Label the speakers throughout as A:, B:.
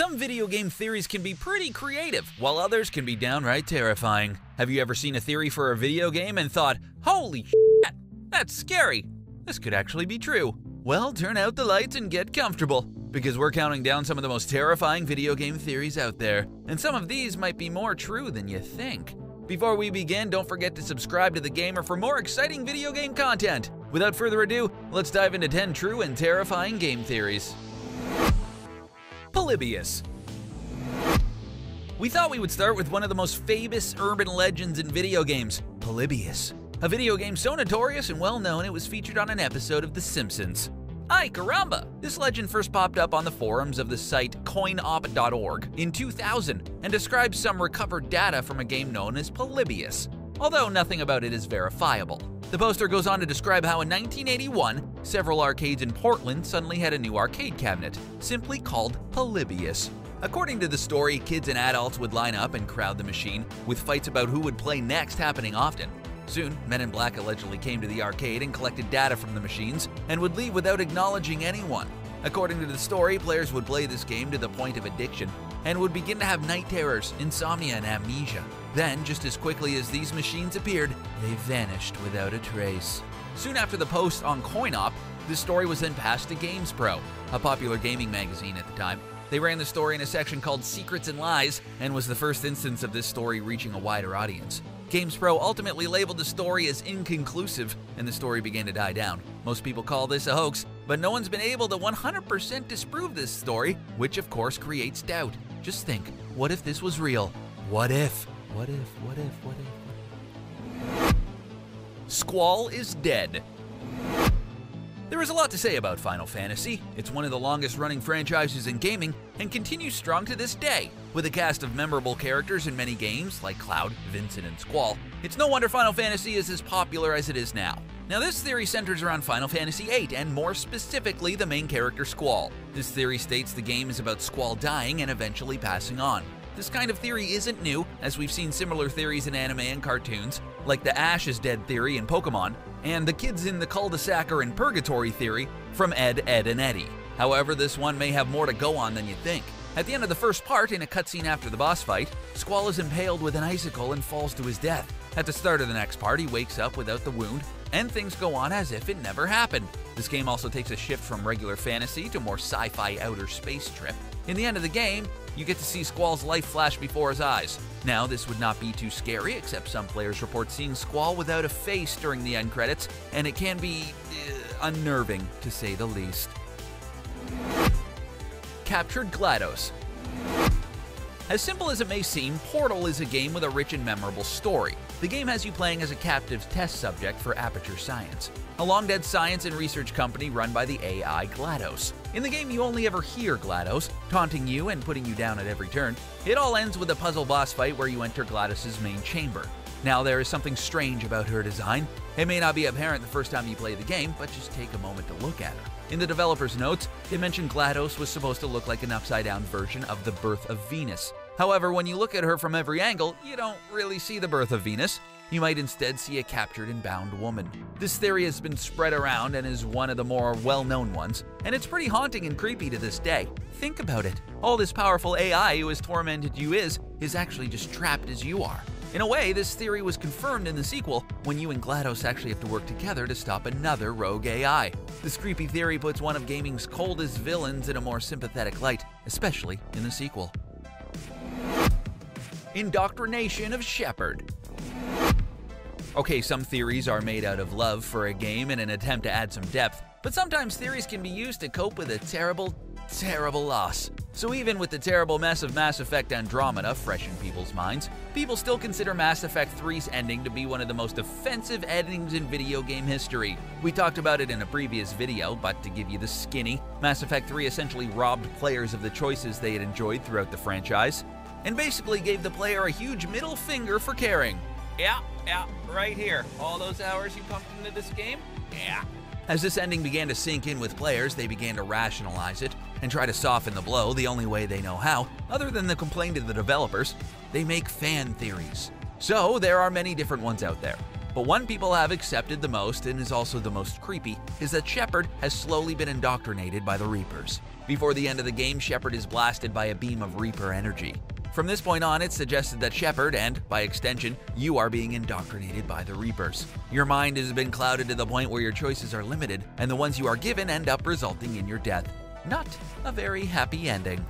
A: Some video game theories can be pretty creative, while others can be downright terrifying. Have you ever seen a theory for a video game and thought, holy shit, that's scary? This could actually be true. Well, turn out the lights and get comfortable, because we're counting down some of the most terrifying video game theories out there, and some of these might be more true than you think. Before we begin, don't forget to subscribe to TheGamer for more exciting video game content. Without further ado, let's dive into 10 true and terrifying game theories. Polybius. We thought we would start with one of the most famous urban legends in video games, Polybius. A video game so notorious and well known it was featured on an episode of The Simpsons. Ay caramba! This legend first popped up on the forums of the site coinop.org in 2000 and describes some recovered data from a game known as Polybius, although nothing about it is verifiable. The poster goes on to describe how in 1981, several arcades in Portland suddenly had a new arcade cabinet, simply called Polybius. According to the story, kids and adults would line up and crowd the machine, with fights about who would play next happening often. Soon, Men in Black allegedly came to the arcade and collected data from the machines and would leave without acknowledging anyone. According to the story, players would play this game to the point of addiction and would begin to have night terrors, insomnia, and amnesia. Then, just as quickly as these machines appeared, they vanished without a trace. Soon after the post on CoinOp, this story was then passed to GamesPro, a popular gaming magazine at the time. They ran the story in a section called Secrets and Lies and was the first instance of this story reaching a wider audience. GamesPro ultimately labeled the story as inconclusive, and the story began to die down. Most people call this a hoax, but no one's been able to 100% disprove this story, which of course creates doubt. Just think, what if this was real? What if? What if? What if? What if? Squall is dead. There is a lot to say about Final Fantasy. It's one of the longest running franchises in gaming and continues strong to this day. With a cast of memorable characters in many games like Cloud, Vincent, and Squall, it's no wonder Final Fantasy is as popular as it is now. Now this theory centers around Final Fantasy VIII and more specifically the main character Squall. This theory states the game is about Squall dying and eventually passing on. This kind of theory isn't new, as we've seen similar theories in anime and cartoons, like the Ash is dead theory in Pokemon, and the kids in the cul-de-sac are in purgatory theory from Ed, Edd, and Eddy. However, this one may have more to go on than you think. At the end of the first part, in a cutscene after the boss fight, Squall is impaled with an icicle and falls to his death. At the start of the next part, he wakes up without the wound, and things go on as if it never happened. This game also takes a shift from regular fantasy to more sci-fi outer space trip. In the end of the game, you get to see Squall's life flash before his eyes. Now, this would not be too scary, except some players report seeing Squall without a face during the end credits, and it can be unnerving, to say the least. Captured GLADOS. As simple as it may seem, Portal is a game with a rich and memorable story. The game has you playing as a captive test subject for Aperture Science, a long-dead science and research company run by the AI GLADOS. In the game, you only ever hear GLADOS, taunting you and putting you down at every turn. It all ends with a puzzle boss fight where you enter GLADOS' main chamber. Now, there is something strange about her design. It may not be apparent the first time you play the game, but just take a moment to look at her. In the developer's notes, they mentioned GLADOS was supposed to look like an upside-down version of the Birth of Venus. However, when you look at her from every angle, you don't really see the Birth of Venus. You might instead see a captured and bound woman. This theory has been spread around and is one of the more well-known ones, and it's pretty haunting and creepy to this day. Think about it. All this powerful AI who has tormented you is actually just trapped as you are. In a way, this theory was confirmed in the sequel, when you and GLADOS actually have to work together to stop another rogue AI. This creepy theory puts one of gaming's coldest villains in a more sympathetic light, especially in the sequel. Indoctrination of SHEPARD. Okay, some theories are made out of love for a game in an attempt to add some depth, but sometimes theories can be used to cope with a terrible loss. So even with the terrible mess of Mass Effect Andromeda fresh in people's minds, people still consider Mass Effect 3's ending to be one of the most offensive endings in video game history. We talked about it in a previous video, but to give you the skinny, Mass Effect 3 essentially robbed players of the choices they had enjoyed throughout the franchise, and basically gave the player a huge middle finger for caring. Yeah, right here. All those hours you pumped into this game? Yeah. As this ending began to sink in with players, they began to rationalize it and try to soften the blow the only way they know how. Other than to complain to the developers, they make fan theories. So there are many different ones out there. But one people have accepted the most, and is also the most creepy, is that Shepard has slowly been indoctrinated by the Reapers. Before the end of the game, Shepard is blasted by a beam of Reaper energy. From this point on, it's suggested that Shepard, and by extension, you are being indoctrinated by the Reapers. Your mind has been clouded to the point where your choices are limited, and the ones you are given end up resulting in your death. Not a very happy ending.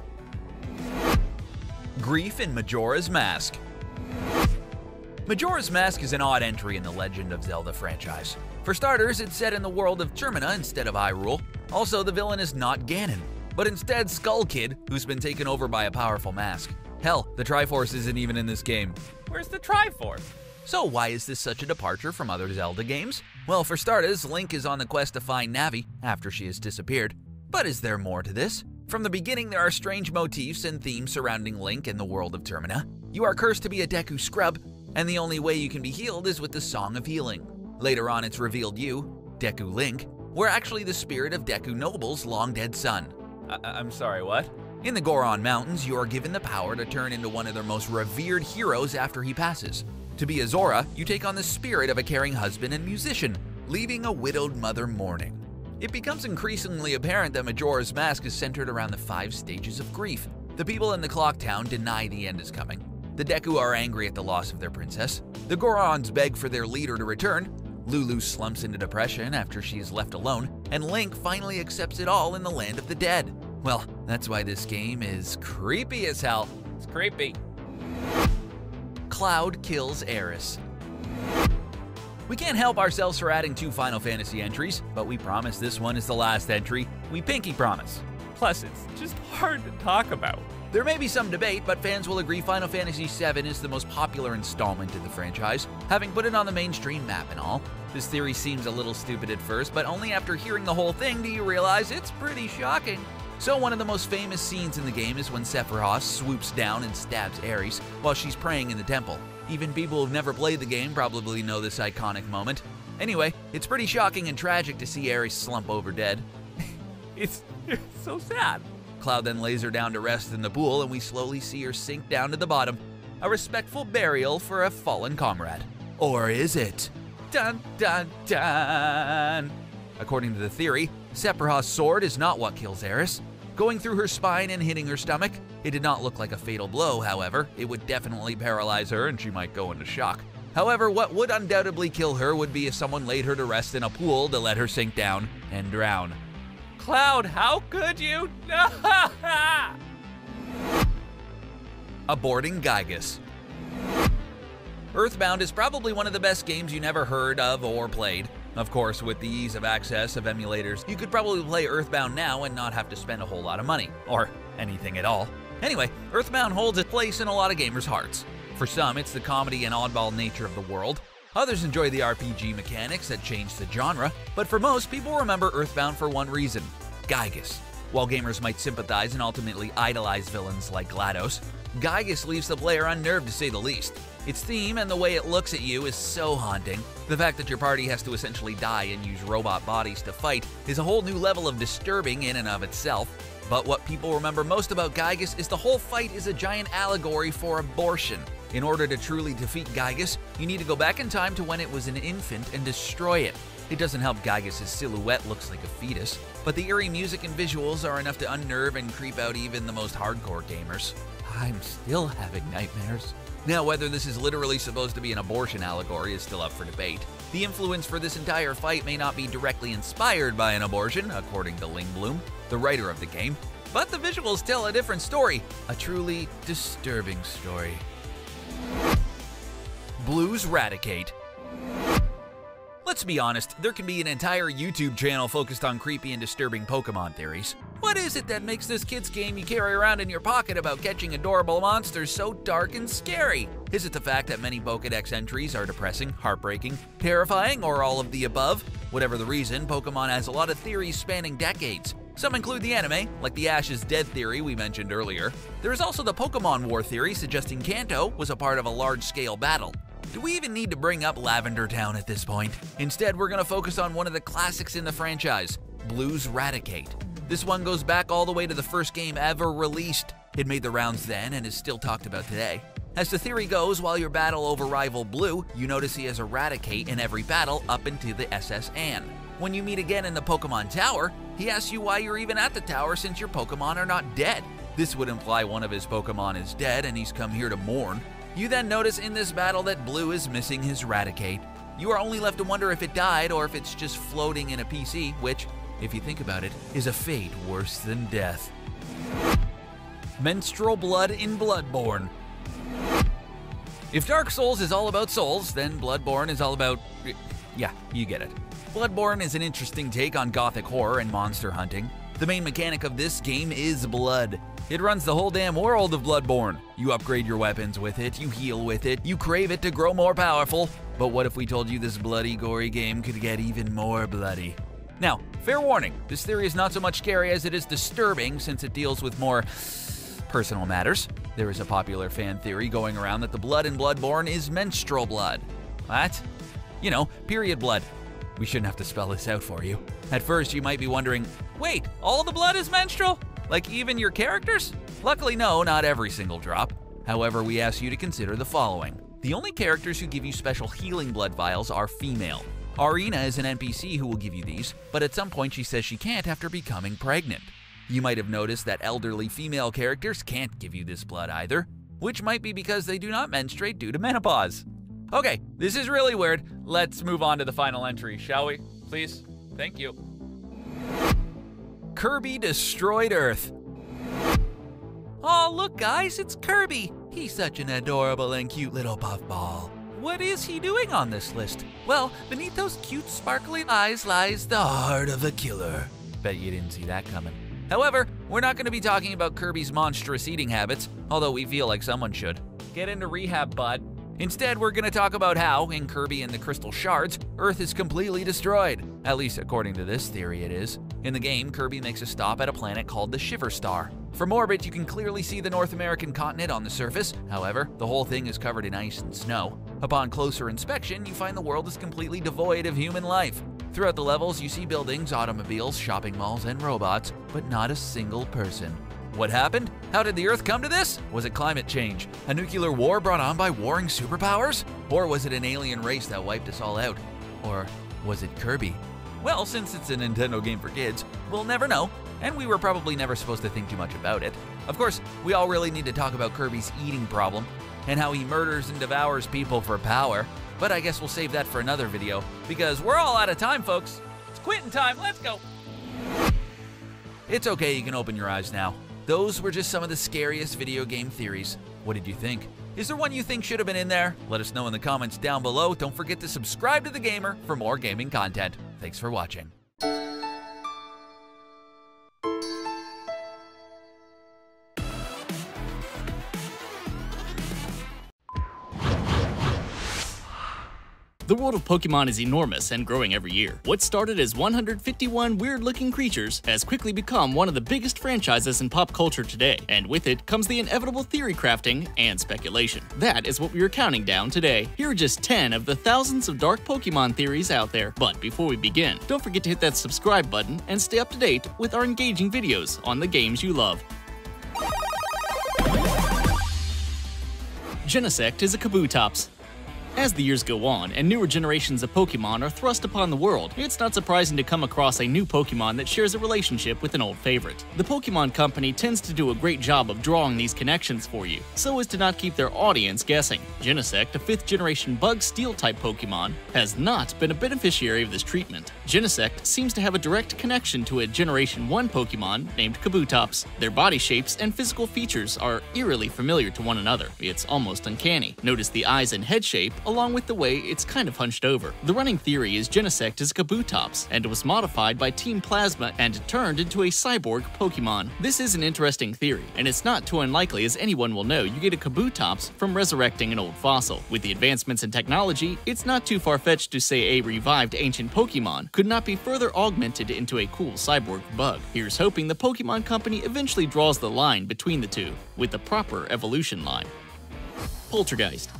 A: Grief in Majora's Mask. Majora's Mask is an odd entry in the Legend of Zelda franchise. For starters, it's set in the world of Termina instead of Hyrule. Also, the villain is not Ganon, but instead Skull Kid, who's been taken over by a powerful mask. Hell, the Triforce isn't even in this game.
B: Where's the Triforce?
A: So why is this such a departure from other Zelda games? Well, for starters, Link is on the quest to find Navi after she has disappeared. But is there more to this? From the beginning, there are strange motifs and themes surrounding Link in the world of Termina. You are cursed to be a Deku scrub, and the only way you can be healed is with the Song of Healing. Later on, it's revealed you, Deku Link, were actually the spirit of Deku Noble's long-dead son.
B: I'm sorry, what?
A: In the Goron Mountains, you are given the power to turn into one of their most revered heroes after he passes. To be a Zora, you take on the spirit of a caring husband and musician, leaving a widowed mother mourning. It becomes increasingly apparent that Majora's Mask is centered around the 5 stages of grief. The people in the Clock Town deny the end is coming. The Deku are angry at the loss of their princess. The Gorons beg for their leader to return. Lulu slumps into depression after she is left alone, and Link finally accepts it all in the land of the dead. Well, that's why this game is creepy as hell.
B: It's creepy.
A: Cloud kills AERIS. We can't help ourselves for adding 2 Final Fantasy entries, but we promise this one is the last entry. We pinky promise.
B: Plus, it's just hard to talk about.
A: There may be some debate, but fans will agree Final Fantasy VII is the most popular installment in the franchise, having put it on the mainstream map and all. This theory seems a little stupid at first, but only after hearing the whole thing do you realize it's pretty shocking. So one of the most famous scenes in the game is when Sephiroth swoops down and stabs Ares while she's praying in the temple. Even people who've never played the game probably know this iconic moment. Anyway, it's pretty shocking and tragic to see Ares slump over dead.
B: It's so sad.
A: Cloud then lays her down to rest in the pool, and we slowly see her sink down to the bottom. A respectful burial for a fallen comrade. Or is it? Dun dun dun! According to the theory, Sephiroth's sword is not what kills Ares. Going through her spine and hitting her stomach, it did not look like a fatal blow, however. It would definitely paralyze her and she might go into shock. However, what would undoubtedly kill her would be if someone laid her to rest in a pool to let her sink down and drown.
B: Cloud, how could you?
A: Aborting GIYGAS. Earthbound is probably one of the best games you never heard of or played. Of course, with the ease of access of emulators, you could probably play Earthbound now and not have to spend a whole lot of money, or anything at all. Anyway, Earthbound holds its place in a lot of gamers' hearts. For some, it's the comedy and oddball nature of the world. Others enjoy the RPG mechanics that change the genre, but for most, people remember Earthbound for one reason: GIYGAS. While gamers might sympathize and ultimately idolize villains like GLADOS, GIYGAS leaves the player unnerved to say the least. Its theme and the way it looks at you is so haunting. The fact that your party has to essentially die and use robot bodies to fight is a whole new level of disturbing in and of itself. But what people remember most about GIYGAS is the whole fight is a giant allegory for abortion. In order to truly defeat GIYGAS, you need to go back in time to when it was an infant and destroy it. It doesn't help GIYGAS' silhouette looks like a fetus, but the eerie music and visuals are enough to unnerve and creep out even the most hardcore gamers. I'm still having nightmares. Now, whether this is literally supposed to be an abortion allegory is still up for debate. The influence for this entire fight may not be directly inspired by an abortion, according to Lingbloom, the writer of the game, but the visuals tell a different story, a truly disturbing story. Blue's RATICATE. Let's be honest, there can be an entire YouTube channel focused on creepy and disturbing Pokemon theories. What is it that makes this kid's game you carry around in your pocket about catching adorable monsters so dark and scary? Is it the fact that many Pokédex entries are depressing, heartbreaking, terrifying, or all of the above? Whatever the reason, Pokemon has a lot of theories spanning decades. Some include the anime, like the Ash is dead theory we mentioned earlier. There is also the Pokemon War theory suggesting Kanto was a part of a large-scale battle. Do we even need to bring up Lavender Town at this point? Instead, we're going to focus on one of the classics in the franchise, Blue's RATICATE. This one goes back all the way to the first game ever released. It made the rounds then and is still talked about today. As the theory goes, while you battle over rival Blue, you notice he has ERATICATE in every battle up into the SS Anne. When you meet again in the Pokemon Tower, he asks you why you're even at the tower since your Pokemon are not dead. This would imply one of his Pokemon is dead and he's come here to mourn. You then notice in this battle that Blue is missing his ERATICATE. You are only left to wonder if it died or if it's just floating in a PC, which, if you think about it, is a fate worse than death. Menstrual blood in Bloodborne. If Dark Souls is all about souls, then Bloodborne is all about… yeah, you get it. Bloodborne is an interesting take on gothic horror and monster hunting. The main mechanic of this game is blood. It runs the whole damn world of Bloodborne. You upgrade your weapons with it, you heal with it, you crave it to grow more powerful. But what if we told you this bloody, gory game could get even more bloody? Now, fair warning, this theory is not so much scary as it is disturbing since it deals with more personal matters. There is a popular fan theory going around that the blood in Bloodborne is menstrual blood. What? You know, period blood. We shouldn't have to spell this out for you. At first, you might be wondering, wait, all the blood is menstrual? Like even your characters? Luckily, no, not every single drop. However, we ask you to consider the following. The only characters who give you special healing blood vials are female. Arena is an NPC who will give you these, but at some point she says she can't after becoming pregnant. You might have noticed that elderly female characters can't give you this blood either, which might be because they do not menstruate due to menopause. Okay, this is really weird. Let's move on to the final entry, shall we? Please? Thank you. Kirby destroyed Earth. Oh, look guys, it's Kirby. He's such an adorable and cute little puffball. What is he doing on this list? Well, beneath those cute sparkly eyes lies the heart of a killer. Bet you didn't see that coming. However, we're not going to be talking about Kirby's monstrous eating habits, although we feel like someone should.
B: Get into rehab, bud.
A: Instead, we're going to talk about how, in Kirby and the Crystal Shards, Earth is completely destroyed. At least according to this theory it is. In the game, Kirby makes a stop at a planet called the Shiver Star. From orbit, you can clearly see the North American continent on the surface. However, the whole thing is covered in ice and snow. Upon closer inspection, you find the world is completely devoid of human life. Throughout the levels, you see buildings, automobiles, shopping malls, and robots, but not a single person. What happened? How did the Earth come to this? Was it climate change? A nuclear war brought on by warring superpowers? Or was it an alien race that wiped us all out? Or was it Kirby? Well, since it's a Nintendo game for kids, we'll never know, and we were probably never supposed to think too much about it. Of course, we all really need to talk about Kirby's eating problem, and how he murders and devours people for power, but I guess we'll save that for another video, because we're all out of time, folks.
B: It's quitting time, let's go.
A: It's okay, you can open your eyes now. Those were just some of the scariest video game theories. What did you think? Is there one you think should have been in there? Let us know in the comments down below. Don't forget to subscribe to The Gamer for more gaming content. Thanks for watching.
C: The world of Pokemon is enormous and growing every year. What started as 151 weird-looking creatures has quickly become one of the biggest franchises in pop culture today, and with it comes the inevitable theory crafting and speculation. That is what we are counting down today. Here are just 10 of the thousands of dark Pokemon theories out there. But before we begin, don't forget to hit that subscribe button and stay up to date with our engaging videos on the games you love. GENESECT is a KABUTOPS. As the years go on and newer generations of Pokemon are thrust upon the world, it's not surprising to come across a new Pokemon that shares a relationship with an old favorite. The Pokemon Company tends to do a great job of drawing these connections for you, so as to not keep their audience guessing. GENESECT, a 5th generation bug steel-type Pokemon, has not been a beneficiary of this treatment. GENESECT seems to have a direct connection to a Generation 1 Pokemon named KABUTOPS. Their body shapes and physical features are eerily familiar to one another. It's almost uncanny. Notice the eyes and head shape, along with the way it's kind of hunched over. The running theory is GENESECT is a KABUTOPS, and was modified by Team Plasma and turned into a cyborg Pokemon. This is an interesting theory, and it's not too unlikely, as anyone will know you get a KABUTOPS from resurrecting an old fossil. With the advancements in technology, it's not too far-fetched to say a revived ancient Pokemon could not be further augmented into a cool cyborg bug. Here's hoping the Pokemon Company eventually draws the line between the two, with the proper evolution line. POLTERGEIST.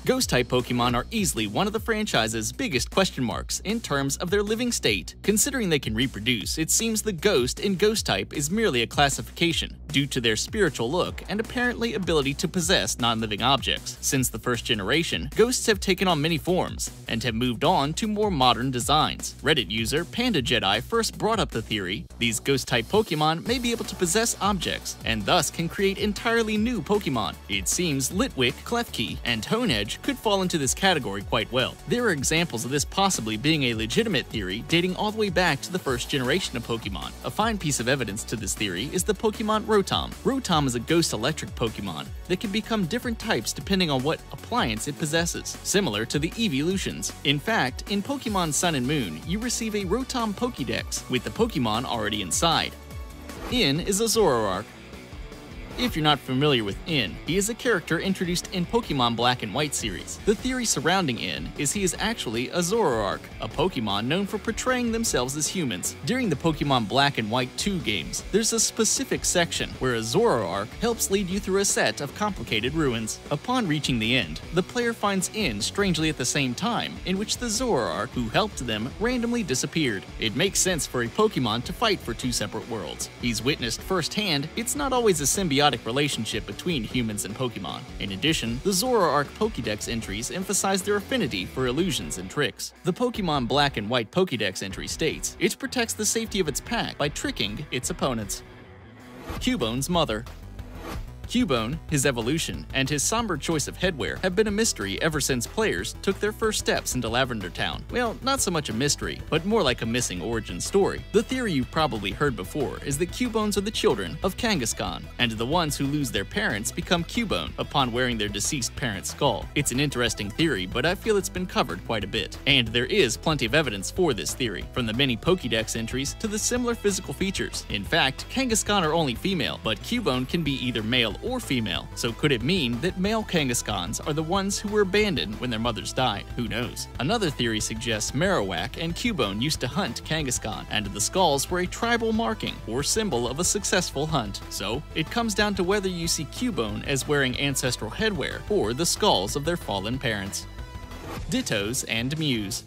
C: Ghost-type Pokemon are easily one of the franchise's biggest question marks in terms of their living state. Considering they can reproduce, it seems the Ghost in Ghost-type is merely a classification, due to their spiritual look and apparently ability to possess non-living objects. Since the first generation, Ghosts have taken on many forms, and have moved on to more modern designs. Reddit user Panda Jedi first brought up the theory these Ghost-type Pokemon may be able to possess objects, and thus can create entirely new Pokemon. It seems Litwick, Klefki, and Honedge could fall into this category quite well. There are examples of this possibly being a legitimate theory dating all the way back to the first generation of Pokemon. A fine piece of evidence to this theory is the Pokemon Rotom. Rotom is a ghost electric Pokemon that can become different types depending on what appliance it possesses, similar to the Evolutions. In fact, in Pokemon Sun and Moon, you receive a Rotom Pokédex with the Pokemon already inside. In is a Zoroark. If you're not familiar with In, he is a character introduced in Pokemon Black and White series. The theory surrounding In is he is actually a Zoroark, a Pokemon known for portraying themselves as humans. During the Pokemon Black and White 2 games, there's a specific section where a Zoroark helps lead you through a set of complicated ruins. Upon reaching the end, the player finds In strangely at the same time, in which the Zoroark who helped them randomly disappeared. It makes sense for a Pokemon to fight for two separate worlds. He's witnessed firsthand it's not always a symbiotic relationship between humans and Pokemon. In addition, the Zoroark Pokédex entries emphasize their affinity for illusions and tricks. The Pokemon Black and White Pokédex entry states it protects the safety of its pack by tricking its opponents. Cubone's mother. Cubone, his evolution, and his somber choice of headwear have been a mystery ever since players took their first steps into Lavender Town. Well, not so much a mystery, but more like a missing origin story. The theory you've probably heard before is that Cubones are the children of Kangaskhan, and the ones who lose their parents become Cubone upon wearing their deceased parent's skull. It's an interesting theory, but I feel it's been covered quite a bit. And there is plenty of evidence for this theory, from the many Pokédex entries to the similar physical features. In fact, Kangaskhan are only female, but Cubone can be either male or female, so could it mean that male Kangaskhan's are the ones who were abandoned when their mothers died? Who knows? Another theory suggests Marowak and Cubone used to hunt Kangaskhan, and the skulls were a tribal marking or symbol of a successful hunt. So it comes down to whether you see Cubone as wearing ancestral headwear or the skulls of their fallen parents. Dittos and MEWS.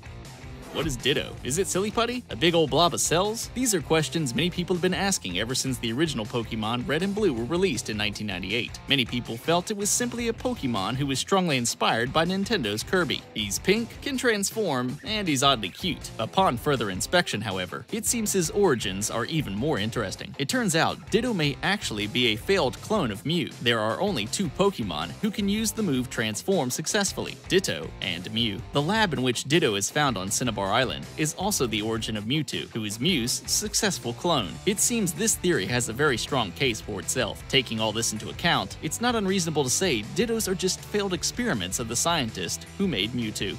C: What is Ditto? Is it Silly Putty? A big old blob of cells? These are questions many people have been asking ever since the original Pokemon Red and Blue were released in 1998. Many people felt it was simply a Pokemon who was strongly inspired by Nintendo's Kirby. He's pink, can transform, and he's oddly cute. Upon further inspection, however, it seems his origins are even more interesting. It turns out Ditto may actually be a failed clone of Mew. There are only two Pokemon who can use the move Transform successfully, Ditto and Mew. The lab in which Ditto is found on Cinnabar Island is also the origin of Mewtwo, who is Mew's successful clone. It seems this theory has a very strong case for itself. Taking all this into account, it's not unreasonable to say Dittos are just failed experiments of the scientist who made Mewtwo.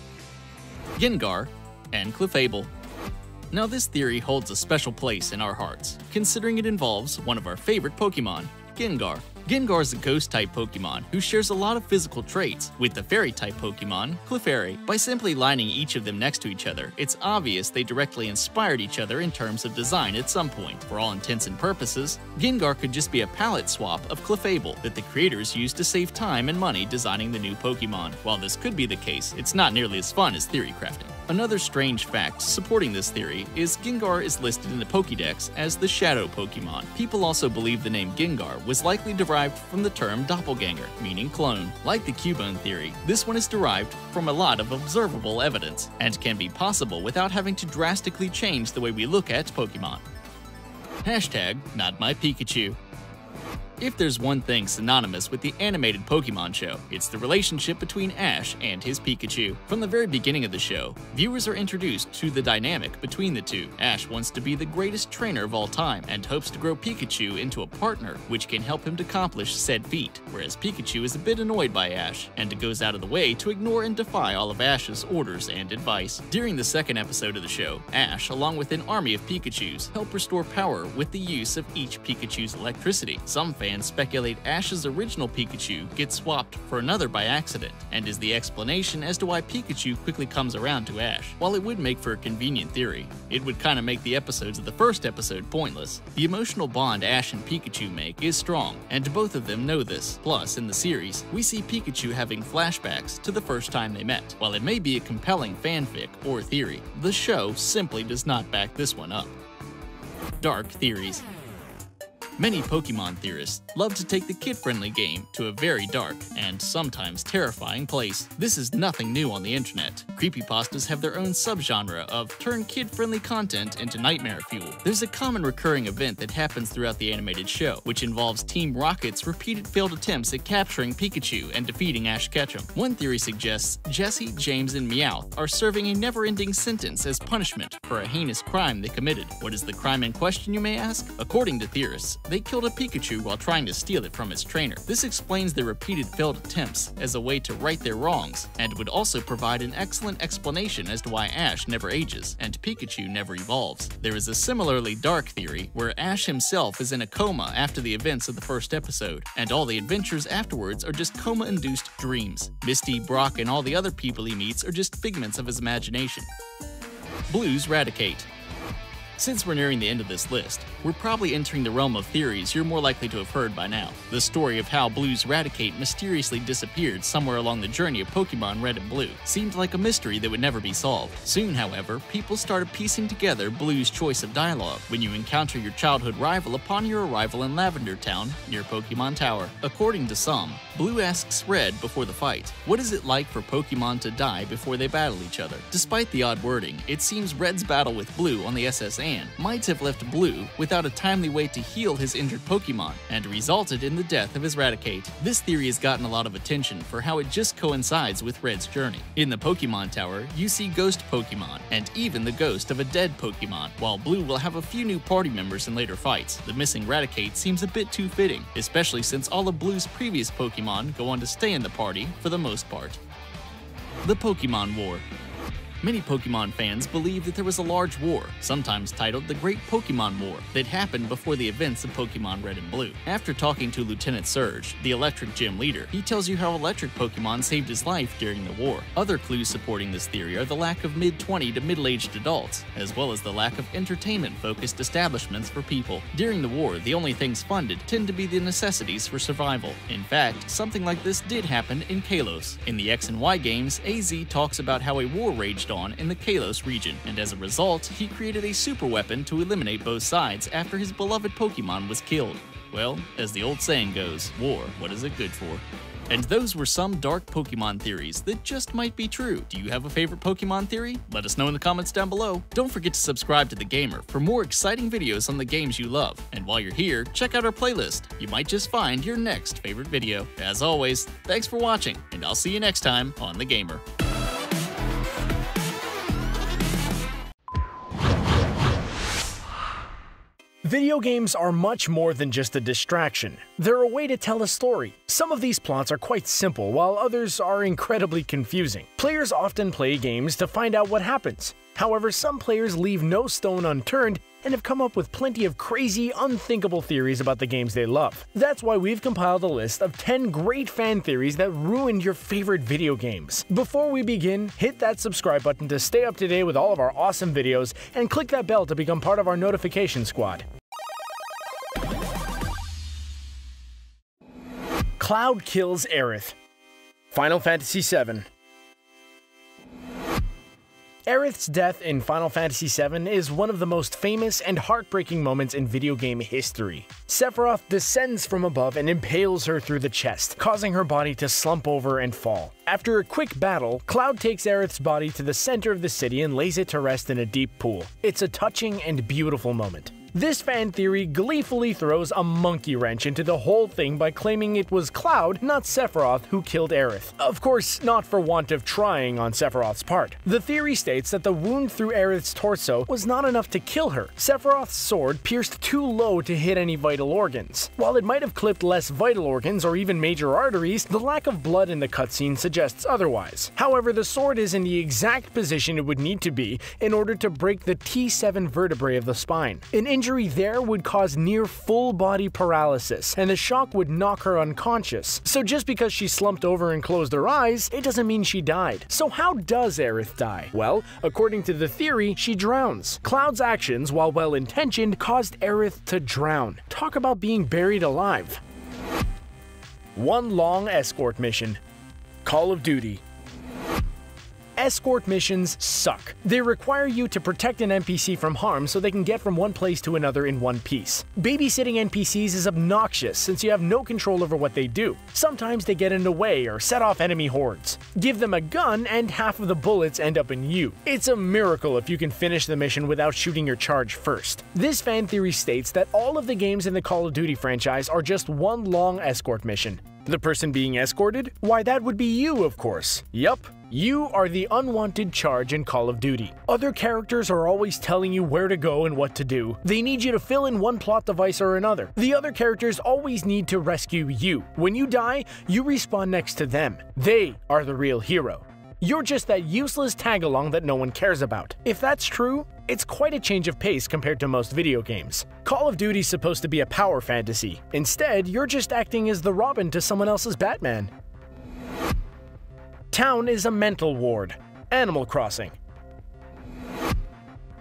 C: GENGAR and CLEFABLE. Now this theory holds a special place in our hearts, considering it involves one of our favorite Pokemon, GENGAR. GENGAR is a ghost-type Pokemon who shares a lot of physical traits with the fairy-type Pokemon, Clefairy. By simply lining each of them next to each other, it's obvious they directly inspired each other in terms of design at some point. For all intents and purposes, GENGAR could just be a palette swap of Clefable that the creators used to save time and money designing the new Pokemon. While this could be the case, it's not nearly as fun as theory crafting. Another strange fact supporting this theory is GENGAR is listed in the Pokédex as the Shadow Pokemon. People also believe the name GENGAR was likely derived from the term doppelganger, meaning clone. Like the Cubone theory, this one is derived from a lot of observable evidence, and can be possible without having to drastically change the way we look at Pokemon. Hashtag not my Pikachu. If there's one thing synonymous with the animated Pokemon show, it's the relationship between Ash and his Pikachu. From the very beginning of the show, viewers are introduced to the dynamic between the two. Ash wants to be the greatest trainer of all time and hopes to grow Pikachu into a partner which can help him to accomplish said feat, whereas Pikachu is a bit annoyed by Ash and goes out of the way to ignore and defy all of Ash's orders and advice. During the second episode of the show, Ash, along with an army of Pikachus, help restore power with the use of each Pikachu's electricity. Some fans fans speculate Ash's original Pikachu gets swapped for another by accident, and is the explanation as to why Pikachu quickly comes around to Ash. While it would make for a convenient theory, it would kinda make the episodes of the first episode pointless. The emotional bond Ash and Pikachu make is strong, and both of them know this. Plus, in the series, we see Pikachu having flashbacks to the first time they met. While it may be a compelling fanfic or theory, the show simply does not back this one up. Dark theories. Many Pokemon theorists love to take the kid-friendly game to a very dark and sometimes terrifying place. This is nothing new on the internet. Creepypastas have their own subgenre of turn kid-friendly content into nightmare fuel. There's a common recurring event that happens throughout the animated show, which involves Team Rocket's repeated failed attempts at capturing Pikachu and defeating Ash Ketchum. One theory suggests Jesse, James, and Meowth are serving a never-ending sentence as punishment for a heinous crime they committed. What is the crime in question, you may ask? According to theorists, they killed a Pikachu while trying to steal it from its trainer. This explains their repeated failed attempts as a way to right their wrongs, and would also provide an excellent explanation as to why Ash never ages and Pikachu never evolves. There is a similarly dark theory where Ash himself is in a coma after the events of the first episode, and all the adventures afterwards are just coma-induced dreams. Misty, Brock, and all the other people he meets are just figments of his imagination. Blue's RATICATE. Since we're nearing the end of this list, we're probably entering the realm of theories you're more likely to have heard by now. The story of how Blue's RATICATE mysteriously disappeared somewhere along the journey of Pokemon Red and Blue seemed like a mystery that would never be solved. Soon, however, people started piecing together Blue's choice of dialogue when you encounter your childhood rival upon your arrival in Lavender Town near Pokemon Tower. According to some, Blue asks Red before the fight, what is it like for Pokemon to die before they battle each other? Despite the odd wording, it seems Red's battle with Blue on the SS Anne might have left Blue without a timely way to heal his injured Pokemon, and resulted in the death of his RATICATE. This theory has gotten a lot of attention for how it just coincides with Red's journey. In the Pokemon Tower, you see ghost Pokemon, and even the ghost of a dead Pokemon, while Blue will have a few new party members in later fights. The missing RATICATE seems a bit too fitting, especially since all of Blue's previous Pokemon go on to stay in the party for the most part. The Pokemon War. Many Pokemon fans believe that there was a large war, sometimes titled the Great Pokemon War, that happened before the events of Pokemon Red and Blue. After talking to Lieutenant Surge, the Electric Gym leader, he tells you how electric Pokemon saved his life during the war. Other clues supporting this theory are the lack of mid-20 to middle-aged adults, as well as the lack of entertainment-focused establishments for people. During the war, the only things funded tend to be the necessities for survival. In fact, something like this did happen in Kalos. In the X and Y games, AZ talks about how a war raged on in the Kalos region, and as a result, he created a super weapon to eliminate both sides after his beloved Pokemon was killed. Well, as the old saying goes, war, what is it good for? And those were some dark Pokemon theories that just might be true. Do you have a favorite Pokemon theory? Let us know in the comments down below. Don't forget to subscribe to TheGamer for more exciting videos on the games you love. And while you're here, check out our playlist. You might just find your next favorite video. As always, thanks for watching, and I'll see you next time on TheGamer.
D: Video games are much more than just a distraction. They're a way to tell a story. Some of these plots are quite simple, while others are incredibly confusing. Players often play games to find out what happens. However, some players leave no stone unturned and have come up with plenty of crazy, unthinkable theories about the games they love. That's why we've compiled a list of 10 great fan theories that ruined your favorite video games. Before we begin, hit that subscribe button to stay up to date with all of our awesome videos, and click that bell to become part of our notification squad. Cloud kills Aerith. Final Fantasy VII. Aerith's death in Final Fantasy VII is one of the most famous and heartbreaking moments in video game history. Sephiroth descends from above and impales her through the chest, causing her body to slump over and fall. After a quick battle, Cloud takes Aerith's body to the center of the city and lays it to rest in a deep pool. It's a touching and beautiful moment. This fan theory gleefully throws a monkey wrench into the whole thing by claiming it was Cloud, not Sephiroth, who killed Aerith. Of course, not for want of trying on Sephiroth's part. The theory states that the wound through Aerith's torso was not enough to kill her. Sephiroth's sword pierced too low to hit any vital organs. While it might have clipped less vital organs or even major arteries, the lack of blood in the cutscene suggests otherwise. However, the sword is in the exact position it would need to be in order to break the T7 vertebrae of the spine. An injury there would cause near full body paralysis, and the shock would knock her unconscious. So just because she slumped over and closed her eyes, it doesn't mean she died. So how does AERITH die? Well, according to the theory, she drowns. Cloud's actions, while well-intentioned, caused AERITH to drown. Talk about being buried alive. One long escort mission. Call of Duty. Escort missions suck. They require you to protect an NPC from harm so they can get from one place to another in one piece. Babysitting NPCs is obnoxious since you have no control over what they do. Sometimes they get in the way or set off enemy hordes. Give them a gun and half of the bullets end up in you. It's a miracle if you can finish the mission without shooting your charge first. This fan theory states that all of the games in the Call of Duty franchise are just one long escort mission. The person being escorted? Why, that would be you, of course. Yup. You are the unwanted charge in Call of Duty. Other characters are always telling you where to go and what to do. They need you to fill in one plot device or another. The other characters always need to rescue you. When you die, you respawn next to them. They are the real hero. You're just that useless tag-along that no one cares about. If that's true, it's quite a change of pace compared to most video games. Call of Duty's supposed to be a power fantasy. Instead, you're just acting as the Robin to someone else's Batman. Town is a mental ward. Animal Crossing.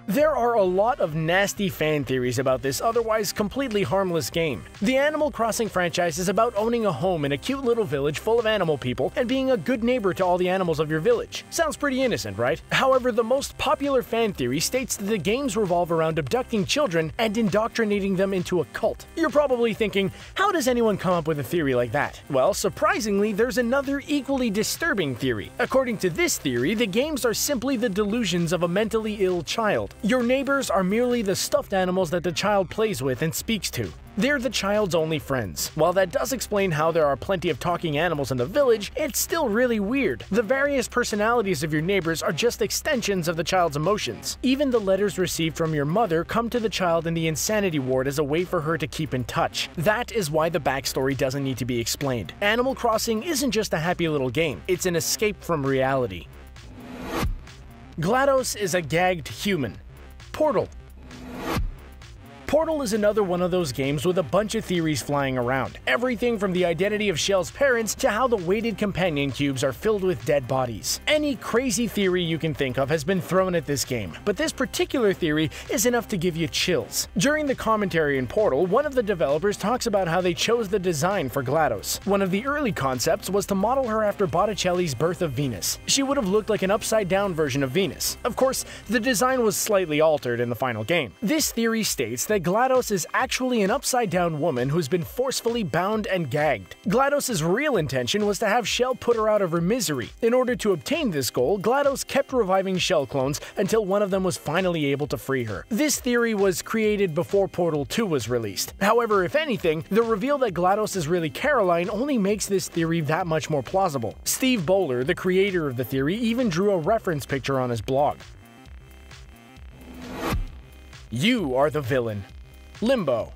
D: There are a lot of nasty fan theories about this otherwise completely harmless game. The Animal Crossing franchise is about owning a home in a cute little village full of animal people and being a good neighbor to all the animals of your village. Sounds pretty innocent, right? However, the most popular fan theory states that the games revolve around abducting children and indoctrinating them into a cult. You're probably thinking, how does anyone come up with a theory like that? Well, surprisingly, there's another equally disturbing theory. According to this theory, the games are simply the delusions of a mentally ill child. Your neighbors are merely the stuffed animals that the child plays with and speaks to. They're the child's only friends. While that does explain how there are plenty of talking animals in the village, it's still really weird. The various personalities of your neighbors are just extensions of the child's emotions. Even the letters received from your mother come to the child in the insanity ward as a way for her to keep in touch. That is why the backstory doesn't need to be explained. Animal Crossing isn't just a happy little game, it's an escape from reality. GLADOS is a gagged human. Portal. Portal is another one of those games with a bunch of theories flying around. Everything from the identity of Shell's parents to how the weighted companion cubes are filled with dead bodies. Any crazy theory you can think of has been thrown at this game, but this particular theory is enough to give you chills. During the commentary in Portal, one of the developers talks about how they chose the design for GLADOS. One of the early concepts was to model her after Botticelli's Birth of Venus. She would have looked like an upside-down version of Venus. Of course, the design was slightly altered in the final game. This theory states that GLADOS is actually an upside-down woman who's been forcefully bound and gagged. GLADOS' real intention was to have Shell put her out of her misery. In order to obtain this goal, GLADOS kept reviving Shell clones until one of them was finally able to free her. This theory was created before Portal 2 was released. However, if anything, the reveal that GLADOS is really Caroline only makes this theory that much more plausible. Steve Bowler, the creator of the theory, even drew a reference picture on his blog. You are the villain. Limbo.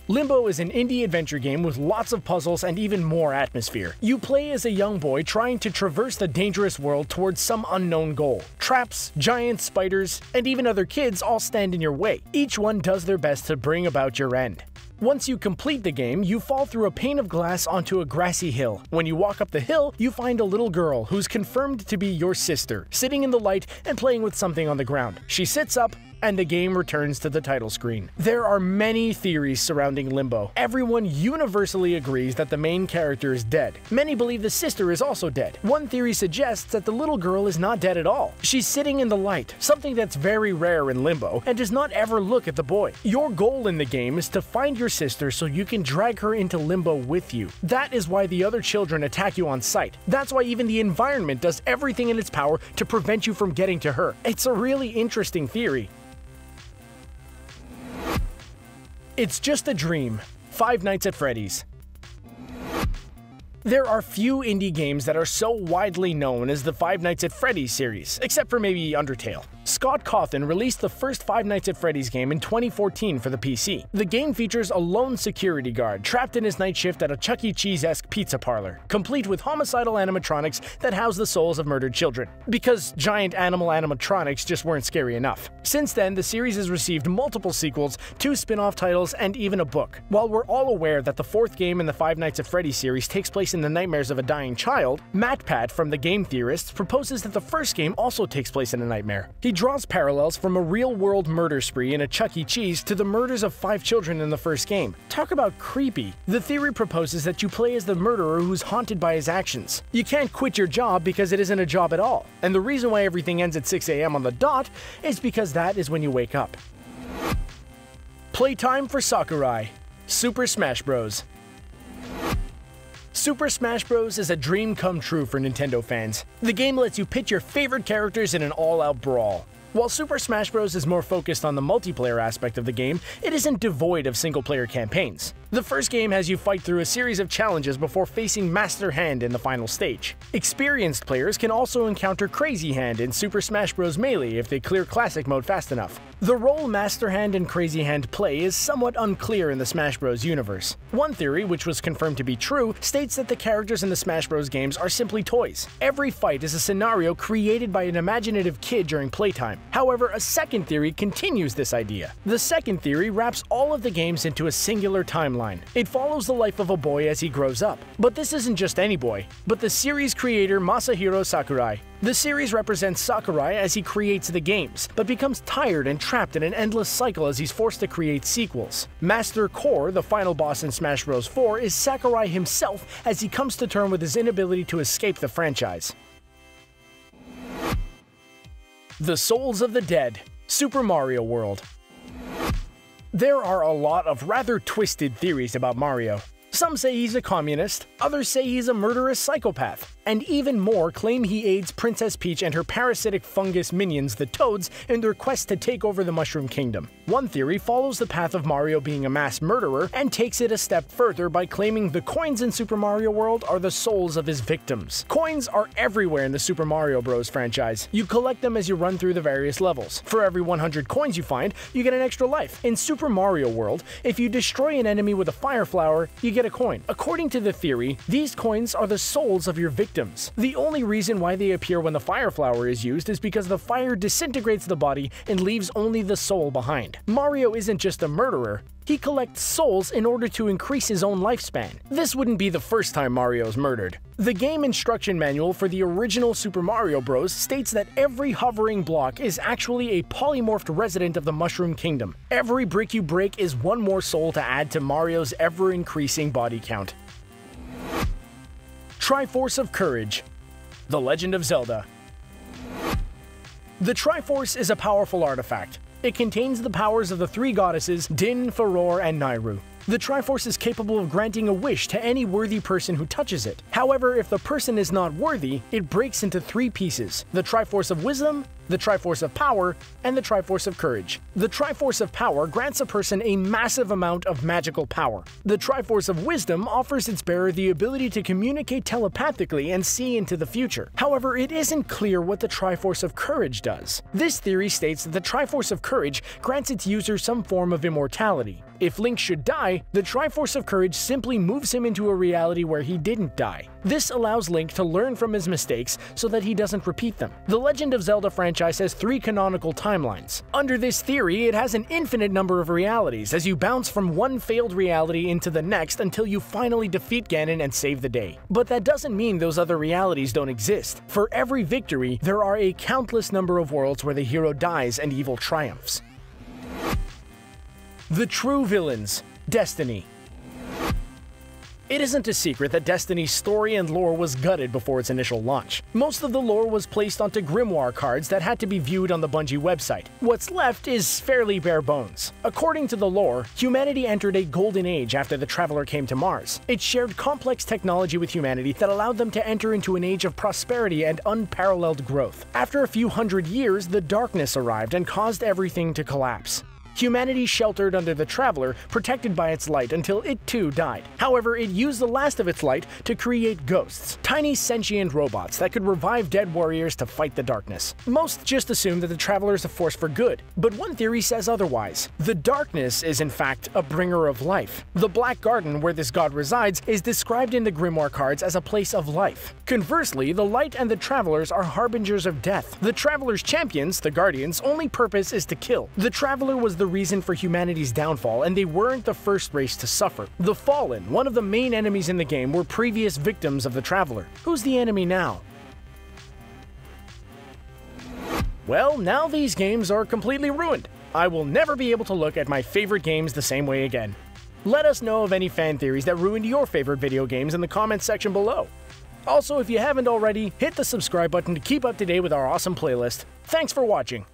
D: Limbo is an indie adventure game with lots of puzzles and even more atmosphere. You play as a young boy trying to traverse the dangerous world towards some unknown goal. Traps, giant spiders, and even other kids all stand in your way. Each one does their best to bring about your end. Once you complete the game, you fall through a pane of glass onto a grassy hill. When you walk up the hill, you find a little girl who's confirmed to be your sister, sitting in the light and playing with something on the ground. She sits up, and the game returns to the title screen. There are many theories surrounding Limbo. Everyone universally agrees that the main character is dead. Many believe the sister is also dead. One theory suggests that the little girl is not dead at all. She's sitting in the light, something that's very rare in Limbo, and does not ever look at the boy. Your goal in the game is to find your sister so you can drag her into Limbo with you. That is why the other children attack you on sight. That's why even the environment does everything in its power to prevent you from getting to her. It's a really interesting theory. It's Just a Dream. Five Nights at Freddy's. There are few indie games that are so widely known as the Five Nights at Freddy's series, except for maybe Undertale. Scott Cawthon released the first Five Nights at Freddy's game in 2014 for the PC. The game features a lone security guard trapped in his night shift at a Chuck E. Cheese-esque pizza parlor, complete with homicidal animatronics that house the souls of murdered children. Because giant animal animatronics just weren't scary enough. Since then, the series has received multiple sequels, 2 spin-off titles, and even a book. While we're all aware that the 4th game in the Five Nights at Freddy's series takes place in the nightmares of a dying child, MatPat from The Game Theorists proposes that the first game also takes place in a nightmare. He draws parallels from a real-world murder spree in a Chuck E. Cheese to the murders of 5 children in the first game. Talk about creepy. The theory proposes that you play as the murderer who's haunted by his actions. You can't quit your job because it isn't a job at all. And the reason why everything ends at 6 AM on the dot is because that is when you wake up. Playtime for Sakurai. Super Smash Bros. Super Smash Bros. Is a dream come true for Nintendo fans. The game lets you pit your favorite characters in an all-out brawl. While Super Smash Bros. Is more focused on the multiplayer aspect of the game, it isn't devoid of single-player campaigns. The first game has you fight through a series of challenges before facing Master Hand in the final stage. Experienced players can also encounter Crazy Hand in Super Smash Bros. Melee if they clear Classic Mode fast enough. The role Master Hand and Crazy Hand play is somewhat unclear in the Smash Bros. Universe. One theory, which was confirmed to be true, states that the characters in the Smash Bros. Games are simply toys. Every fight is a scenario created by an imaginative kid during playtime. However, a second theory continues this idea. The second theory wraps all of the games into a singular timeline. It follows the life of a boy as he grows up. But this isn't just any boy, but the series creator Masahiro Sakurai. The series represents Sakurai as he creates the games, but becomes tired and trapped in an endless cycle as he's forced to create sequels. Master Core, the final boss in Smash Bros. 4, is Sakurai himself as he comes to terms with his inability to escape the franchise. The Souls of the Dead. Super Mario World. There are a lot of rather twisted theories about Mario. Some say he's a communist, others say he's a murderous psychopath, and even more claim he aids Princess Peach and her parasitic fungus minions, the Toads, in their quest to take over the Mushroom Kingdom. One theory follows the path of Mario being a mass murderer and takes it a step further by claiming the coins in Super Mario World are the souls of his victims. Coins are everywhere in the Super Mario Bros. Franchise. You collect them as you run through the various levels. For every 100 coins you find, you get an extra life. In Super Mario World, if you destroy an enemy with a fire flower, you get a coin. According to the theory, these coins are the souls of your victims. The only reason why they appear when the fire flower is used is because the fire disintegrates the body and leaves only the soul behind. Mario isn't just a murderer. He collects souls in order to increase his own lifespan. This wouldn't be the first time Mario's murdered. The game instruction manual for the original Super Mario Bros. States that every hovering block is actually a polymorphed resident of the Mushroom Kingdom. Every brick you break is one more soul to add to Mario's ever-increasing body count. Triforce of Courage. The Legend of Zelda. The Triforce is a powerful artifact. It contains the powers of the 3 goddesses, Din, Furore, and Nayru. The Triforce is capable of granting a wish to any worthy person who touches it. However, if the person is not worthy, it breaks into 3 pieces: the Triforce of Wisdom, the Triforce of Power, and the Triforce of Courage. The Triforce of Power grants a person a massive amount of magical power. The Triforce of Wisdom offers its bearer the ability to communicate telepathically and see into the future. However, it isn't clear what the Triforce of Courage does. This theory states that the Triforce of Courage grants its user some form of immortality. If Link should die, the Triforce of Courage simply moves him into a reality where he didn't die. This allows Link to learn from his mistakes so that he doesn't repeat them. The Legend of Zelda franchise has 3 canonical timelines. Under this theory, it has an infinite number of realities as you bounce from one failed reality into the next until you finally defeat Ganon and save the day. But that doesn't mean those other realities don't exist. For every victory, there are a countless number of worlds where the hero dies and evil triumphs. The True Villains. Destiny. It isn't a secret that Destiny's story and lore was gutted before its initial launch. Most of the lore was placed onto grimoire cards that had to be viewed on the Bungie website. What's left is fairly bare bones. According to the lore, humanity entered a golden age after the Traveler came to Mars. It shared complex technology with humanity that allowed them to enter into an age of prosperity and unparalleled growth. After a few hundred years, the darkness arrived and caused everything to collapse. Humanity sheltered under the Traveler, protected by its light until it too died. However, it used the last of its light to create ghosts, tiny sentient robots that could revive dead warriors to fight the darkness. Most just assume that the Traveler is a force for good, but one theory says otherwise. The darkness is in fact a bringer of life. The Black Garden, where this god resides, is described in the Grimoire cards as a place of life. Conversely, the light and the Travelers are harbingers of death. The Traveler's champions, the Guardians, only purpose is to kill. The Traveler was the reason for humanity's downfall, and they weren't the first race to suffer. The Fallen, one of the main enemies in the game, were previous victims of the Traveler. Who's the enemy now? Well, now these games are completely ruined. I will never be able to look at my favorite games the same way again. Let us know of any fan theories that ruined your favorite video games in the comments section below. Also, if you haven't already, hit the subscribe button to keep up to date with our awesome playlist. Thanks for watching.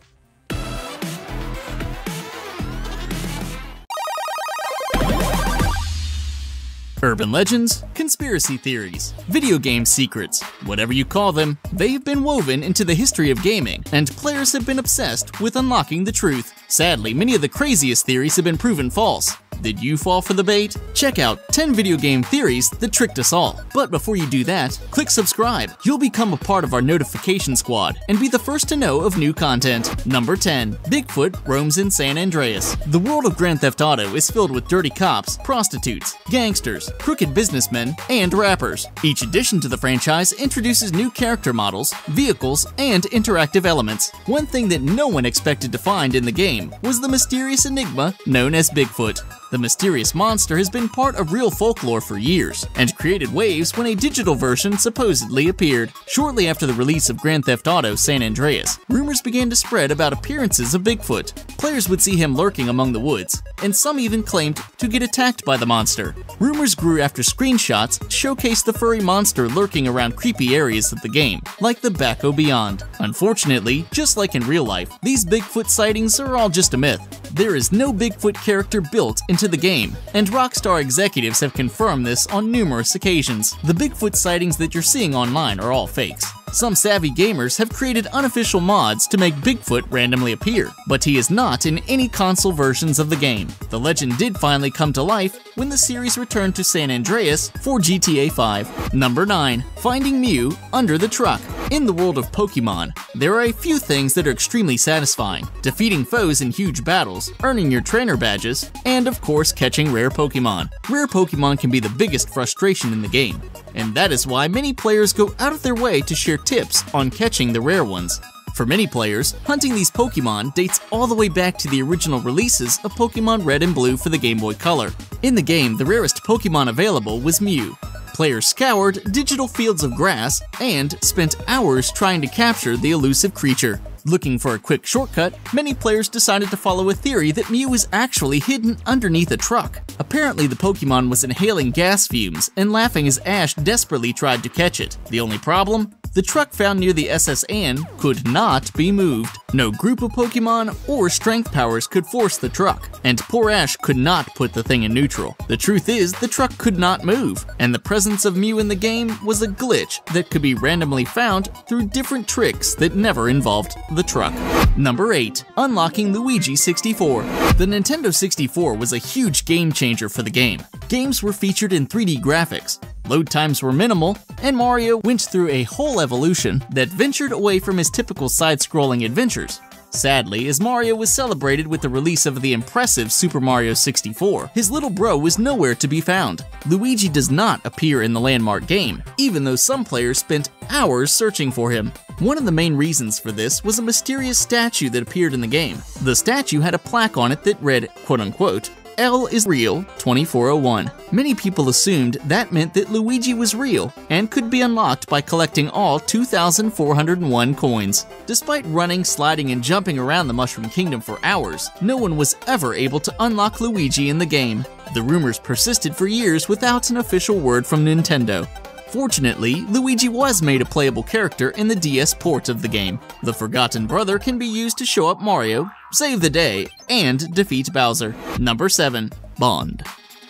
C: Urban legends, conspiracy theories, video game secrets, whatever you call them, they've been woven into the history of gaming, and players have been obsessed with unlocking the truth. Sadly, many of the craziest theories have been proven false. Did you fall for the bait? Check out 10 video game theories that tricked us all. But before you do that, click subscribe. You'll become a part of our notification squad and be the first to know of new content. Number 10. Bigfoot roams in San Andreas. The world of Grand Theft Auto is filled with dirty cops, prostitutes, gangsters, crooked businessmen, and rappers. Each addition to the franchise introduces new character models, vehicles, and interactive elements. One thing that no one expected to find in the game was the mysterious enigma known as Bigfoot. The mysterious monster has been part of real folklore for years, and created waves when a digital version supposedly appeared. Shortly after the release of Grand Theft Auto San Andreas, rumors began to spread about appearances of Bigfoot. Players would see him lurking among the woods, and some even claimed to get attacked by the monster. Rumors grew after screenshots showcased the furry monster lurking around creepy areas of the game, like the Bacco Beyond. Unfortunately, just like in real life, these Bigfoot sightings are all just a myth. There is no Bigfoot character built into the game, and Rockstar executives have confirmed this on numerous occasions. The Bigfoot sightings that you're seeing online are all fakes. Some savvy gamers have created unofficial mods to make Bigfoot randomly appear, but he is not in any console versions of the game. The legend did finally come to life when the series returned to San Andreas for GTA 5. Number 9. Finding Mew under the truck. In the world of Pokemon, there are a few things that are extremely satisfying: defeating foes in huge battles, earning your trainer badges, and of course catching rare Pokemon. Rare Pokemon can be the biggest frustration in the game, and that is why many players go out of their way to share tips on catching the rare ones. For many players, hunting these Pokemon dates all the way back to the original releases of Pokemon Red and Blue for the Game Boy Color. In the game, the rarest Pokemon available was Mew. Players scoured digital fields of grass and spent hours trying to capture the elusive creature. Looking for a quick shortcut, many players decided to follow a theory that Mew was actually hidden underneath a truck. Apparently, the Pokemon was inhaling gas fumes and laughing as Ash desperately tried to catch it. The only problem? The truck found near the SS Anne could not be moved. No group of Pokemon or strength powers could force the truck, and poor Ash could not put the thing in neutral. The truth is, the truck could not move, and the presence of Mew in the game was a glitch that could be randomly found through different tricks that never involved the truck. Number 8. Unlocking Luigi 64. The Nintendo 64 was a huge game changer for the game. Games were featured in 3D graphics, load times were minimal, and Mario went through a whole evolution that ventured away from his typical side-scrolling adventures. Sadly, as Mario was celebrated with the release of the impressive Super Mario 64, his little bro was nowhere to be found. Luigi does not appear in the landmark game, even though some players spent hours searching for him. One of the main reasons for this was a mysterious statue that appeared in the game. The statue had a plaque on it that read, quote-unquote, L is real, 2401. Many people assumed that meant that Luigi was real and could be unlocked by collecting all 2,401 coins. Despite running, sliding, and jumping around the Mushroom Kingdom for hours, no one was ever able to unlock Luigi in the game. The rumors persisted for years without an official word from Nintendo. Fortunately, Luigi was made a playable character in the DS port of the game. The Forgotten Brother can be used to show up Mario, save the day, and defeat Bowser. Number 7. Bond.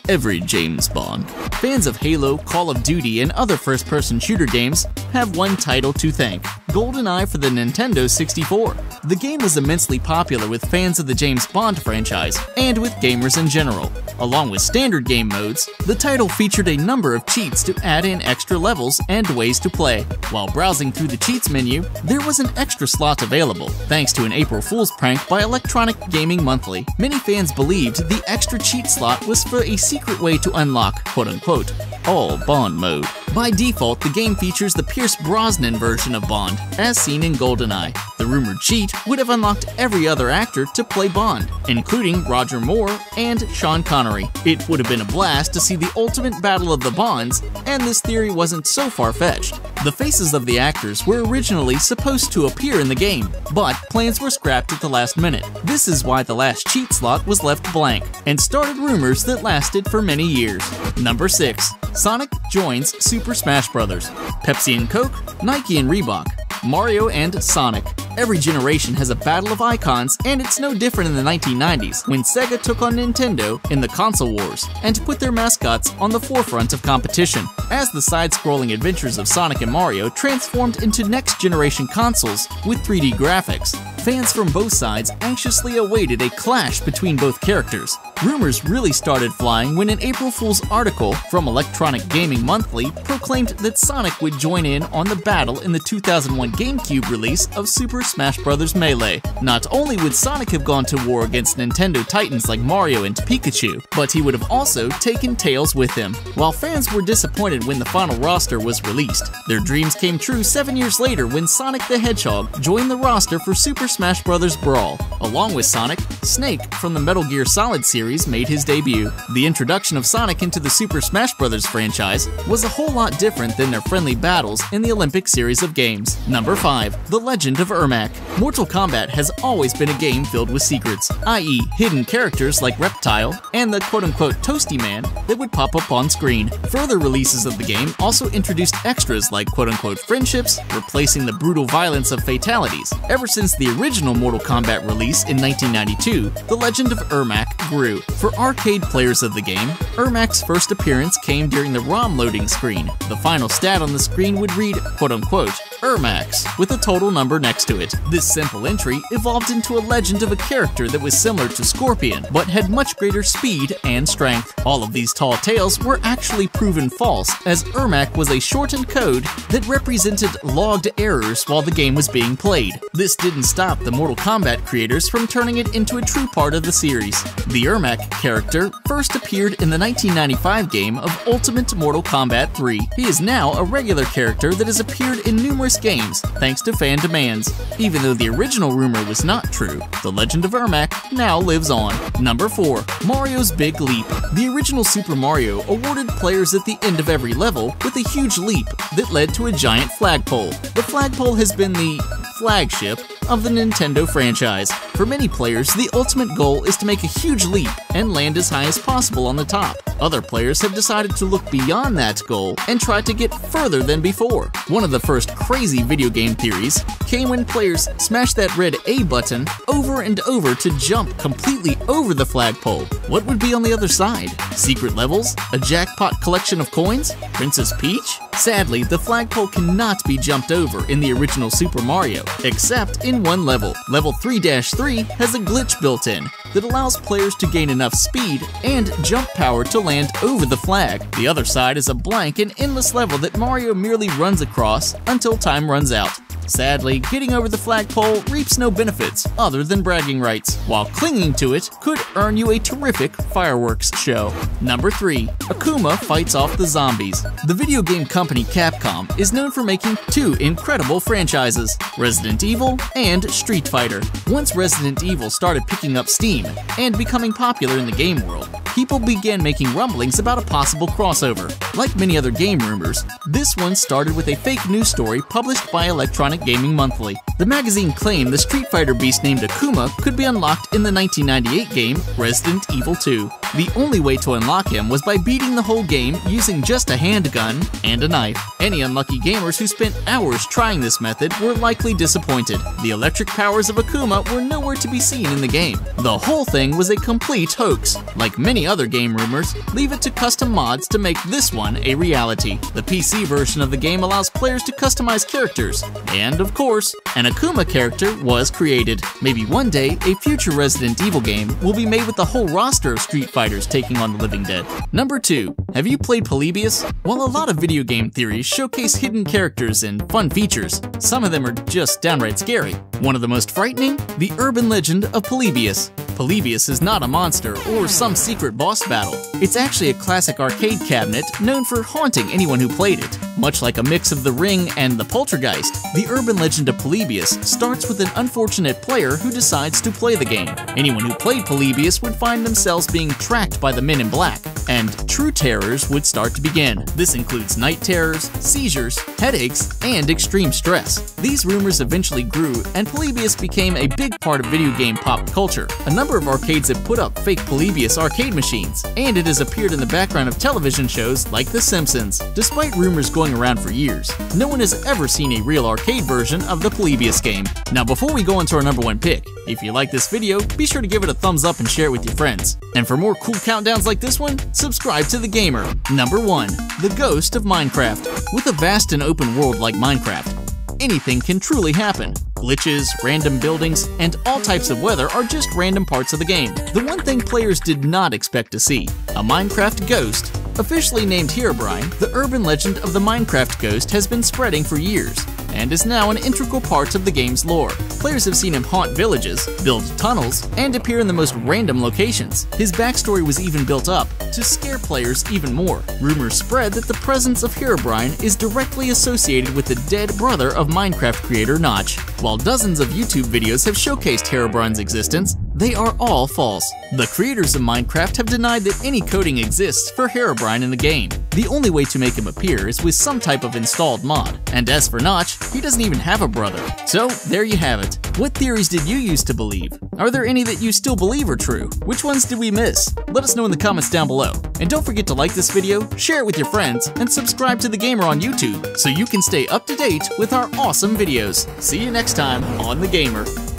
C: Every James Bond. Fans of Halo, Call of Duty, and other first-person shooter games have one title to thank: GoldenEye for the Nintendo 64. The game was immensely popular with fans of the James Bond franchise and with gamers in general. Along with standard game modes, the title featured a number of cheats to add in extra levels and ways to play. While browsing through the cheats menu, there was an extra slot available, thanks to an April Fool's prank by Electronic Gaming Monthly. Many fans believed the extra cheat slot was for a secret way to unlock, quote-unquote, all Bond mode. By default, the game features the Pierce Brosnan version of Bond, as seen in GoldenEye. The rumored cheat would have unlocked every other actor to play Bond, including Roger Moore and Sean Connery. It would have been a blast to see the ultimate battle of the Bonds, and this theory wasn't so far-fetched. The faces of the actors were originally supposed to appear in the game, but plans were scrapped at the last minute. This is why the last cheat slot was left blank, and started rumors that lasted for many years. Number 6. Sonic joins Super Smash Bros. Pepsi and Coke, Nike and Reebok, Mario and Sonic. Every generation has a battle of icons, and it's no different in the 1990s when Sega took on Nintendo in the console wars and put their mascots on the forefront of competition. As the side-scrolling adventures of Sonic and Mario transformed into next-generation consoles with 3D graphics, fans from both sides anxiously awaited a clash between both characters. Rumors really started flying when an April Fool's article from Electronic Gaming Monthly proclaimed that Sonic would join in on the battle in the 2001 GameCube release of Super Smash Bros. Melee. Not only would Sonic have gone to war against Nintendo titans like Mario and Pikachu, but he would have also taken Tails with him. While fans were disappointed when the final roster was released, their dreams came true 7 years later when Sonic the Hedgehog joined the roster for Super Smash Bros. Brawl. Along with Sonic, Snake from the Metal Gear Solid series made his debut. The introduction of Sonic into the Super Smash Bros. Franchise was a whole lot different than their friendly battles in the Olympic series of games. Number 5. The Legend of Ermac. Mortal Kombat has always been a game filled with secrets, i.e. hidden characters like Reptile and the quote-unquote Toasty Man that would pop up on screen. Further releases of the game also introduced extras like quote-unquote friendships, replacing the brutal violence of fatalities. Ever since the original Mortal Kombat release in 1992, the Legend of Ermac grew. For arcade players of the game, Ermac's first appearance came during the ROM loading screen. The final stat on the screen would read, quote-unquote, Ermacs, with a total number next to it. This simple entry evolved into a legend of a character that was similar to Scorpion, but had much greater speed and strength. All of these tall tales were actually proven false, as Ermac was a shortened code that represented logged errors while the game was being played. This didn't stop the Mortal Kombat creators from turning it into a true part of the series. The Ermac character first appeared in the 1995 game of Ultimate Mortal Kombat 3. He is now a regular character that has appeared in numerous games, thanks to fan demands. Even though the original rumor was not true, the Legend of Ermac now lives on. Number 4. Mario's Big Leap. The original Super Mario awarded players at the end of every level with a huge leap that led to a giant flagpole. The flagpole has been the flagship of the Nintendo franchise. For many players, the ultimate goal is to make a huge leap and land as high as possible on the top. Other players have decided to look beyond that goal and try to get further than before. One of the first crazy video game theories came when players smashed that red A button over and over to jump completely over the flagpole. What would be on the other side? Secret levels? A jackpot collection of coins? Princess Peach? Sadly, the flagpole cannot be jumped over in the original Super Mario, except in one level. Level 3-3 has a glitch built in that allows players to gain enough speed and jump power to land over the flag. The other side is a blank and endless level that Mario merely runs across until time runs out. Sadly, getting over the flagpole reaps no benefits other than bragging rights, while clinging to it could earn you a terrific fireworks show. Number 3. Akuma fights off the zombies. The video game company Capcom is known for making two incredible franchises, Resident Evil and Street Fighter. Once Resident Evil started picking up steam and becoming popular in the game world, people began making rumblings about a possible crossover. Like many other game rumors, this one started with a fake news story published by Electronic Gaming Monthly. The magazine claimed the Street Fighter beast named Akuma could be unlocked in the 1998 game Resident Evil 2. The only way to unlock him was by beating the whole game using just a handgun and a knife. Any unlucky gamers who spent hours trying this method were likely disappointed. The electric powers of Akuma were nowhere to be seen in the game. The whole thing was a complete hoax. Like many other game rumors, leave it to custom mods to make this one a reality. The PC version of the game allows players to customize characters, and of course, an Akuma character was created. Maybe one day, a future Resident Evil game will be made with the whole roster of Street Fighters taking on the living dead. Number 2. Have you played Polybius? While a lot of video game theories showcase hidden characters and fun features, some of them are just downright scary. One of the most frightening? The urban legend of Polybius. Polybius is not a monster or some secret boss battle. It's actually a classic arcade cabinet known for haunting anyone who played it. Much like a mix of The Ring and the Poltergeist, the urban legend of Polybius starts with an unfortunate player who decides to play the game. Anyone who played Polybius would find themselves being tracked by the Men in Black, and true terrors would start to begin. This includes night terrors, seizures, headaches, and extreme stress. These rumors eventually grew, and Polybius became a big part of video game pop culture. A number of arcades have put up fake Polybius arcade machines, and it has appeared in the background of television shows like The Simpsons. Despite rumors going around for years, no one has ever seen a real arcade version of the Polybius game. Now before we go into our number 1 pick, if you like this video, be sure to give it a thumbs up and share it with your friends. And for more cool countdowns like this one, subscribe to TheGamer. Number 1. The Ghost of Minecraft. With a vast and open world like Minecraft, anything can truly happen. Glitches, random buildings, and all types of weather are just random parts of the game. The one thing players did not expect to see: a Minecraft ghost. Officially named Herobrine, the urban legend of the Minecraft ghost has been spreading for years, and is now an integral part of the game's lore. Players have seen him haunt villages, build tunnels, and appear in the most random locations. His backstory was even built up to scare players even more. Rumors spread that the presence of Herobrine is directly associated with the dead brother of Minecraft creator Notch. While dozens of YouTube videos have showcased Herobrine's existence, they are all false. The creators of Minecraft have denied that any coding exists for Herobrine in the game. The only way to make him appear is with some type of installed mod. And as for Notch, he doesn't even have a brother. So there you have it. What theories did you used to believe? Are there any that you still believe are true? Which ones did we miss? Let us know in the comments down below. And don't forget to like this video, share it with your friends, and subscribe to TheGamer on YouTube so you can stay up to date with our awesome videos. See you next time on TheGamer.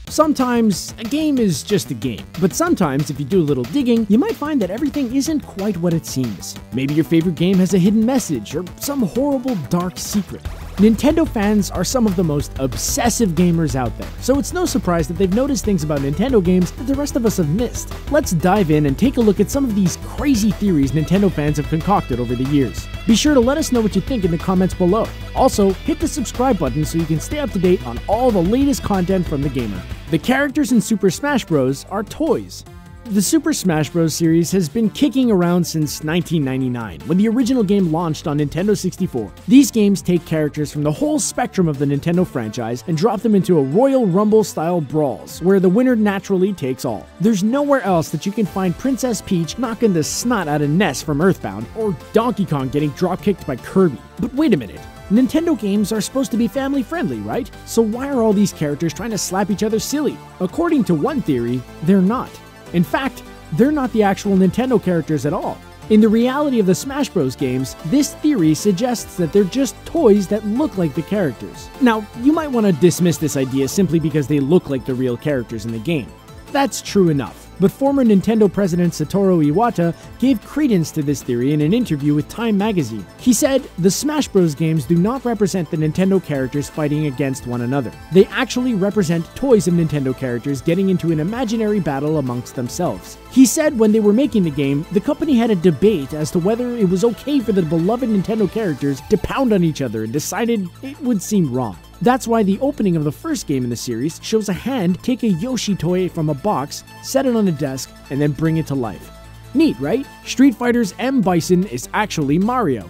D: Sometimes a game is just a game, but sometimes if you do a little digging, you might find that everything isn't quite what it seems. Maybe your favorite game has a hidden message or some horrible dark secret. Nintendo fans are some of the most obsessive gamers out there, so it's no surprise that they've noticed things about Nintendo games that the rest of us have missed. Let's dive in and take a look at some of these crazy theories Nintendo fans have concocted over the years. Be sure to let us know what you think in the comments below. Also, hit the subscribe button so you can stay up to date on all the latest content from TheGamer. The characters in Super Smash Bros. Are toys. The Super Smash Bros. Series has been kicking around since 1999, when the original game launched on Nintendo 64. These games take characters from the whole spectrum of the Nintendo franchise and drop them into a Royal Rumble-style brawls, where the winner naturally takes all. There's nowhere else that you can find Princess Peach knocking the snot out of Ness from Earthbound, or Donkey Kong getting drop-kicked by Kirby. But wait a minute. Nintendo games are supposed to be family-friendly, right? So why are all these characters trying to slap each other silly? According to one theory, they're not. In fact, they're not the actual Nintendo characters at all. In the reality of the Smash Bros. Games, this theory suggests that they're just toys that look like the characters. Now, you might want to dismiss this idea simply because they look like the real characters in the game. That's true enough. But former Nintendo president Satoru Iwata gave credence to this theory in an interview with Time magazine. He said, "The Smash Bros. Games do not represent the Nintendo characters fighting against one another. They actually represent toys of Nintendo characters getting into an imaginary battle amongst themselves." He said when they were making the game, the company had a debate as to whether it was okay for the beloved Nintendo characters to pound on each other and decided it would seem wrong. That's why the opening of the first game in the series shows a hand take a Yoshi toy from a box, set it on a desk, and then bring it to life. Neat, right? Street Fighter's M.BISON is actually Mario.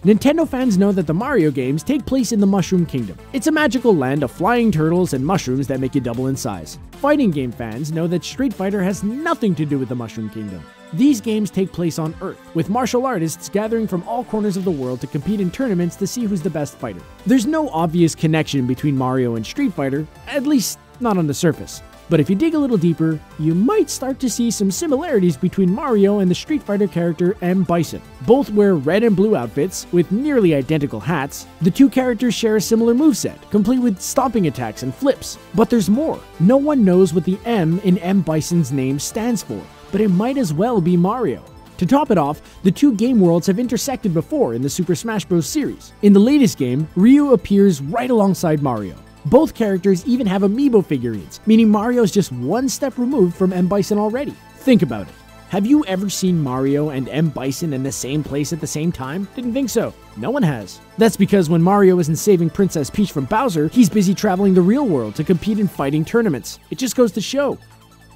D: Nintendo fans know that the Mario games take place in the Mushroom Kingdom. It's a magical land of flying turtles and mushrooms that make you double in size. Fighting game fans know that Street Fighter has nothing to do with the Mushroom Kingdom. These games take place on Earth, with martial artists gathering from all corners of the world to compete in tournaments to see who's the best fighter. There's no obvious connection between Mario and Street Fighter, at least not on the surface.
E: But if you dig a little deeper, you might start to see some similarities between Mario and the Street Fighter character M.BISON. Both wear red and blue outfits with nearly identical hats. The two characters share a similar moveset, complete with stomping attacks and flips. But there's more. No one knows what the M in M.BISON's name stands for, but it might as well be Mario. To top it off, the two game worlds have intersected before in the Super Smash Bros. Series. In the latest game, Ryu appears right alongside Mario. Both characters even have amiibo figurines, meaning Mario's just one step removed from M.BISON already. Think about it. Have you ever seen Mario and M.BISON in the same place at the same time? Didn't think so. No one has. That's because when Mario isn't saving Princess Peach from Bowser, he's busy traveling the real world to compete in fighting tournaments. It just goes to show.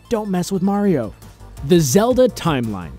E: Don't mess with Mario. The Zelda timeline.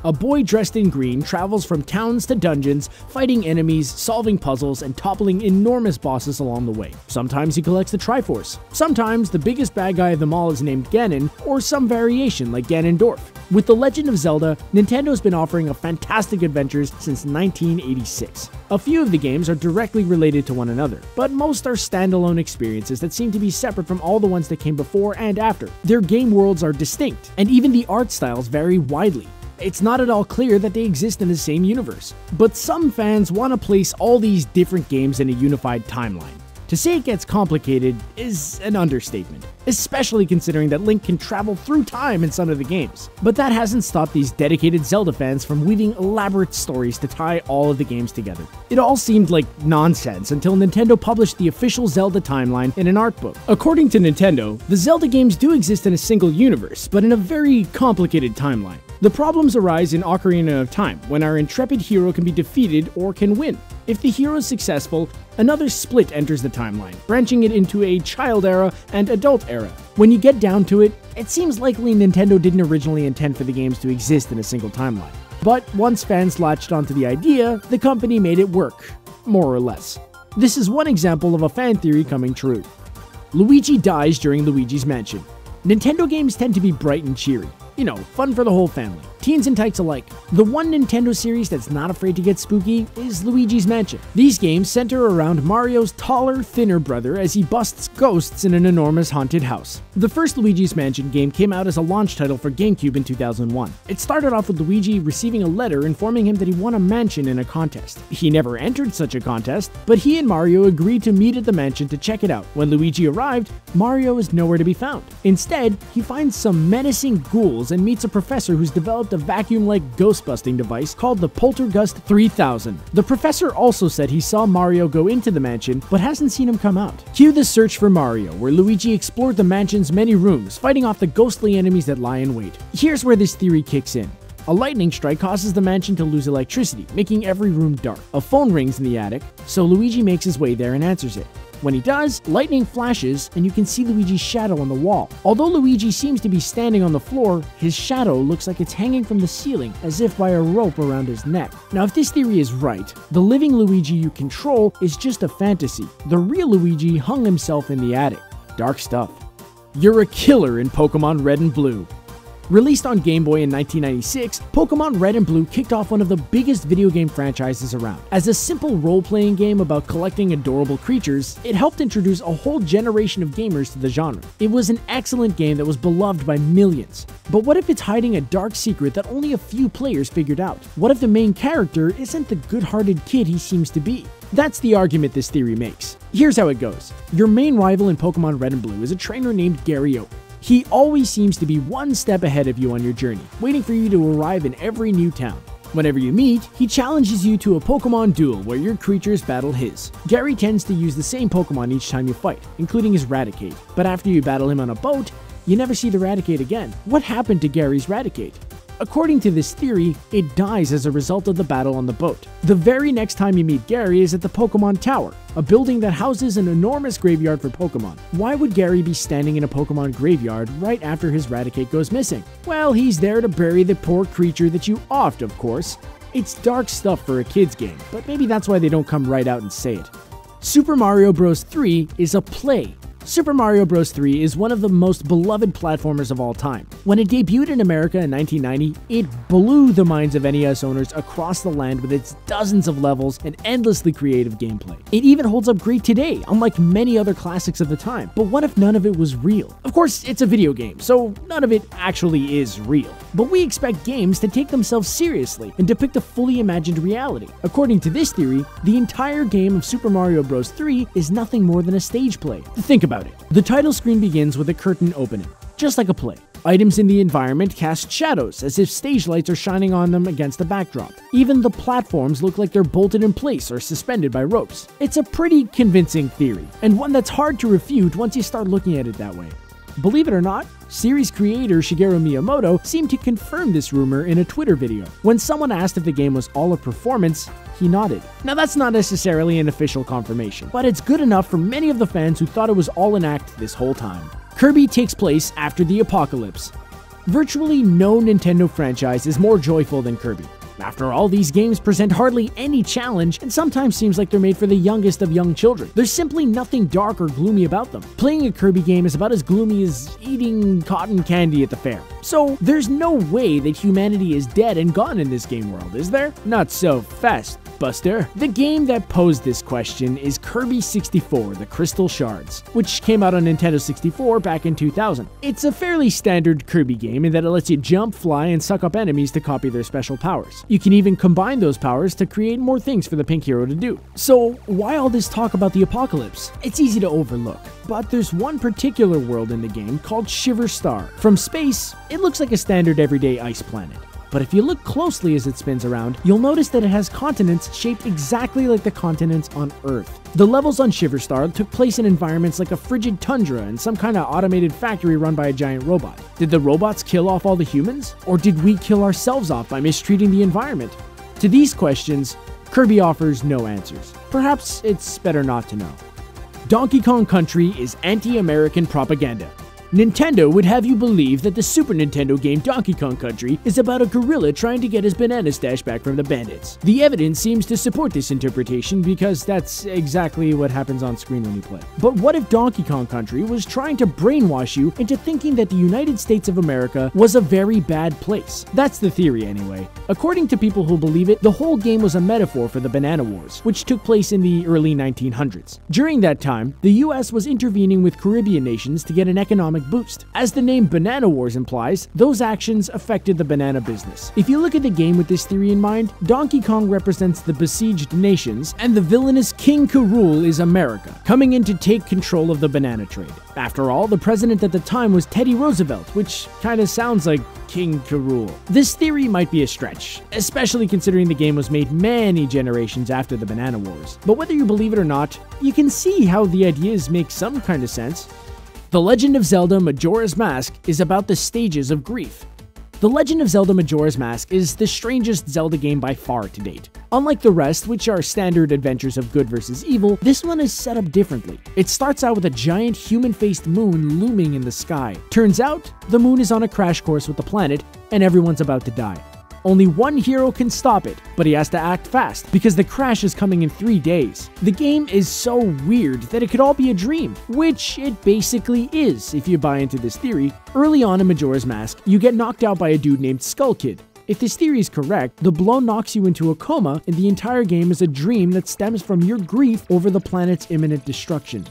E: A boy dressed in green travels from towns to dungeons, fighting enemies, solving puzzles, and toppling enormous bosses along the way. Sometimes he collects the Triforce. Sometimes the biggest bad guy of them all is named Ganon, or some variation like Ganondorf. With The Legend of Zelda, Nintendo's been offering a fantastic adventures since 1986. A few of the games are directly related to one another, but most are standalone experiences that seem to be separate from all the ones that came before and after. Their game worlds are distinct, and even the art styles vary widely. It's not at all clear that they exist in the same universe, but some fans want to place all these different games in a unified timeline. To say it gets complicated is an understatement, especially considering that Link can travel through time in some of the games. But that hasn't stopped these dedicated Zelda fans from weaving elaborate stories to tie all of the games together. It all seemed like nonsense until Nintendo published the official Zelda timeline in an art book. According to Nintendo, the Zelda games do exist in a single universe, but in a very complicated timeline. The problems arise in Ocarina of Time, when our intrepid hero can be defeated or can win. If the hero is successful, another split enters the timeline, branching it into a child era and adult era. When you get down to it, it seems likely Nintendo didn't originally intend for the games to exist in a single timeline. But once fans latched onto the idea, the company made it work, more or less. This is one example of a fan theory coming true. Luigi dies during Luigi's Mansion. Nintendo games tend to be bright and cheery. You know, fun for the whole family. Teens and tykes alike. The one Nintendo series that's not afraid to get spooky is Luigi's Mansion. These games center around Mario's taller, thinner brother as he busts ghosts in an enormous haunted house. The first Luigi's Mansion game came out as a launch title for GameCube in 2001. It started off with Luigi receiving a letter informing him that he won a mansion in a contest. He never entered such a contest, but he and Mario agreed to meet at the mansion to check it out. When Luigi arrived, Mario is nowhere to be found. Instead, he finds some menacing ghouls and meets a professor who's developed a vacuum-like ghost-busting device called the POLTERGEIST 3000. The professor also said he saw Mario go into the mansion, but hasn't seen him come out. Cue the search for Mario, where Luigi explored the mansion's many rooms, fighting off the ghostly enemies that lie in wait. Here's where this theory kicks in. A lightning strike causes the mansion to lose electricity, making every room dark. A phone rings in the attic, so Luigi makes his way there and answers it. When he does, lightning flashes and you can see Luigi's shadow on the wall. Although Luigi seems to be standing on the floor, his shadow looks like it's hanging from the ceiling, as if by a rope around his neck. Now, if this theory is right, the living Luigi you control is just a fantasy. The real Luigi hung himself in the attic. Dark stuff. You're a killer in Pokemon Red and Blue. Released on Game Boy in 1996, Pokemon Red and Blue kicked off one of the biggest video game franchises around. As a simple role-playing game about collecting adorable creatures, it helped introduce a whole generation of gamers to the genre. It was an excellent game that was beloved by millions. But what if it's hiding a dark secret that only a few players figured out? What if the main character isn't the good-hearted kid he seems to be? That's the argument this theory makes. Here's how it goes. Your main rival in Pokemon Red and Blue is a trainer named Gary O. He always seems to be one step ahead of you on your journey, waiting for you to arrive in every new town. Whenever you meet, he challenges you to a Pokemon duel where your creatures battle his. Gary tends to use the same Pokemon each time you fight, including his Raticate. But after you battle him on a boat, you never see the Raticate again. What happened to Gary's Raticate? According to this theory, it dies as a result of the battle on the boat. The very next time you meet Gary is at the Pokemon Tower, a building that houses an enormous graveyard for Pokemon. Why would Gary be standing in a Pokemon graveyard right after his Raticate goes missing? Well, he's there to bury the poor creature that you offed, of course. It's dark stuff for a kid's game, but maybe that's why they don't come right out and say it. Super Mario Bros. 3 is a play. Super Mario Bros. 3 is one of the most beloved platformers of all time. When it debuted in America in 1990, it blew the minds of NES owners across the land with its dozens of levels and endlessly creative gameplay. It even holds up great today, unlike many other classics of the time. But what if none of it was real? Of course, it's a video game, so none of it actually is real. But we expect games to take themselves seriously and depict a fully imagined reality. According to this theory, the entire game of Super Mario Bros. 3 is nothing more than a stage play. Think about it. The title screen begins with a curtain opening, just like a play. Items in the environment cast shadows, as if stage lights are shining on them against the backdrop. Even the platforms look like they're bolted in place or suspended by ropes. It's a pretty convincing theory, and one that's hard to refute once you start looking at it that way. Believe it or not, series creator Shigeru Miyamoto seemed to confirm this rumor in a Twitter video. When someone asked if the game was all a performance, he nodded. Now that's not necessarily an official confirmation, but it's good enough for many of the fans who thought it was all an act this whole time. Kirby takes place after the apocalypse. Virtually no Nintendo franchise is more joyful than Kirby. After all, these games present hardly any challenge and sometimes seems like they're made for the youngest of young children. There's simply nothing dark or gloomy about them. Playing a Kirby game is about as gloomy as eating cotton candy at the fair. So there's no way that humanity is dead and gone in this game world, is there? Not so fast, Buster. The game that posed this question is Kirby 64, The Crystal Shards, which came out on Nintendo 64 back in 2000. It's a fairly standard Kirby game in that it lets you jump, fly, and suck up enemies to copy their special powers. You can even combine those powers to create more things for the pink hero to do. So why all this talk about the apocalypse? It's easy to overlook, but there's one particular world in the game called Shiver Star. From space, it looks like a standard everyday ice planet. But if you look closely as it spins around, you'll notice that it has continents shaped exactly like the continents on Earth. The levels on Shiver Star took place in environments like a frigid tundra and some kind of automated factory run by a giant robot. Did the robots kill off all the humans? Or did we kill ourselves off by mistreating the environment? To these questions, Kirby offers no answers. Perhaps it's better not to know. Donkey Kong Country is anti-American propaganda. Nintendo would have you believe that the Super Nintendo game Donkey Kong Country is about a gorilla trying to get his banana stash back from the bandits. The evidence seems to support this interpretation because that's exactly what happens on screen when you play. But what if Donkey Kong Country was trying to brainwash you into thinking that the United States of America was a very bad place? That's the theory anyway. According to people who believe it, the whole game was a metaphor for the Banana Wars, which took place in the early 1900s. During that time, the US was intervening with Caribbean nations to get an economic boost. As the name Banana Wars implies, those actions affected the banana business. If you look at the game with this theory in mind, Donkey Kong represents the besieged nations, and the villainous King K. Rool is America, coming in to take control of the banana trade. After all, the president at the time was Teddy Roosevelt, which kinda sounds like King K. Rool. This theory might be a stretch, especially considering the game was made many generations after the Banana Wars. But whether you believe it or not, you can see how the ideas make some kind of sense. The Legend of Zelda Majora's Mask is about the stages of grief. The Legend of Zelda Majora's Mask is the strangest Zelda game by far to date. Unlike the rest, which are standard adventures of good versus evil, this one is set up differently. It starts out with a giant human-faced moon looming in the sky. Turns out, the moon is on a crash course with the planet, and everyone's about to die. Only one hero can stop it, but he has to act fast because the crash is coming in 3 days. The game is so weird that it could all be a dream, which it basically is if you buy into this theory. Early on in Majora's Mask, you get knocked out by a dude named Skull Kid. If this theory is correct, the blow knocks you into a coma and the entire game is a dream that stems from your grief over the planet's imminent destruction.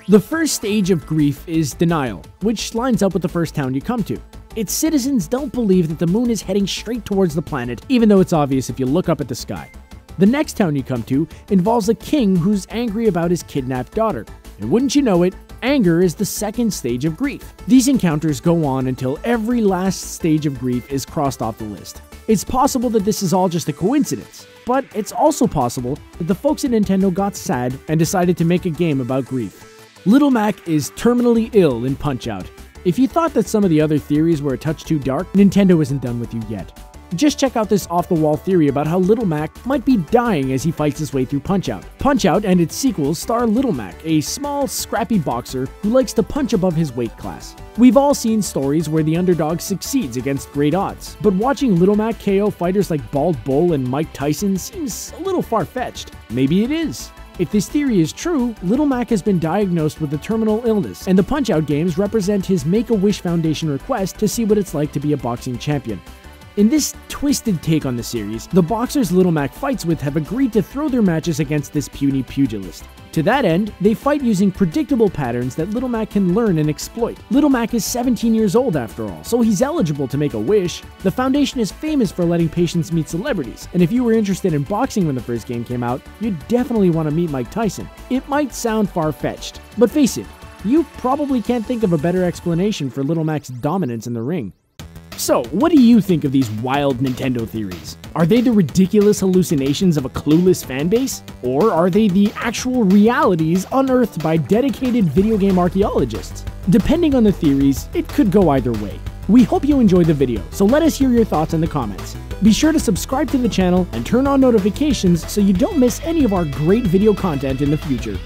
E: The first stage of grief is denial, which lines up with the first town you come to. Its citizens don't believe that the moon is heading straight towards the planet, even though it's obvious if you look up at the sky. The next town you come to involves a king who's angry about his kidnapped daughter. And wouldn't you know it, anger is the second stage of grief. These encounters go on until every last stage of grief is crossed off the list. It's possible that this is all just a coincidence, but it's also possible that the folks at Nintendo got sad and decided to make a game about grief. Little Mac is terminally ill in Punch-Out! If you thought that some of the other theories were a touch too dark, Nintendo isn't done with you yet. Just check out this off-the-wall theory about how Little Mac might be dying as he fights his way through Punch-Out! Punch-Out! And its sequels star Little Mac, a small, scrappy boxer who likes to punch above his weight class. We've all seen stories where the underdog succeeds against great odds, but watching Little Mac KO fighters like Bald Bull and Mike Tyson seems a little far-fetched. Maybe it is. If this theory is true, Little Mac has been diagnosed with a terminal illness, and the Punch-Out games represent his Make-A-Wish Foundation request to see what it's like to be a boxing champion. In this twisted take on the series, the boxers Little Mac fights with have agreed to throw their matches against this puny pugilist. To that end, they fight using predictable patterns that Little Mac can learn and exploit. Little Mac is 17 years old after all, so he's eligible to make a wish. The Foundation is famous for letting patients meet celebrities, and if you were interested in boxing when the first game came out, you'd definitely want to meet Mike Tyson. It might sound far-fetched, but face it, you probably can't think of a better explanation for Little Mac's dominance in the ring. So, what do you think of these wild Nintendo theories? Are they the ridiculous hallucinations of a clueless fanbase? Or are they the actual realities unearthed by dedicated video game archaeologists? Depending on the theories, it could go either way. We hope you enjoyed the video, so let us hear your thoughts in the comments. Be sure to subscribe to the channel and turn on notifications so you don't miss any of our great video content in the future.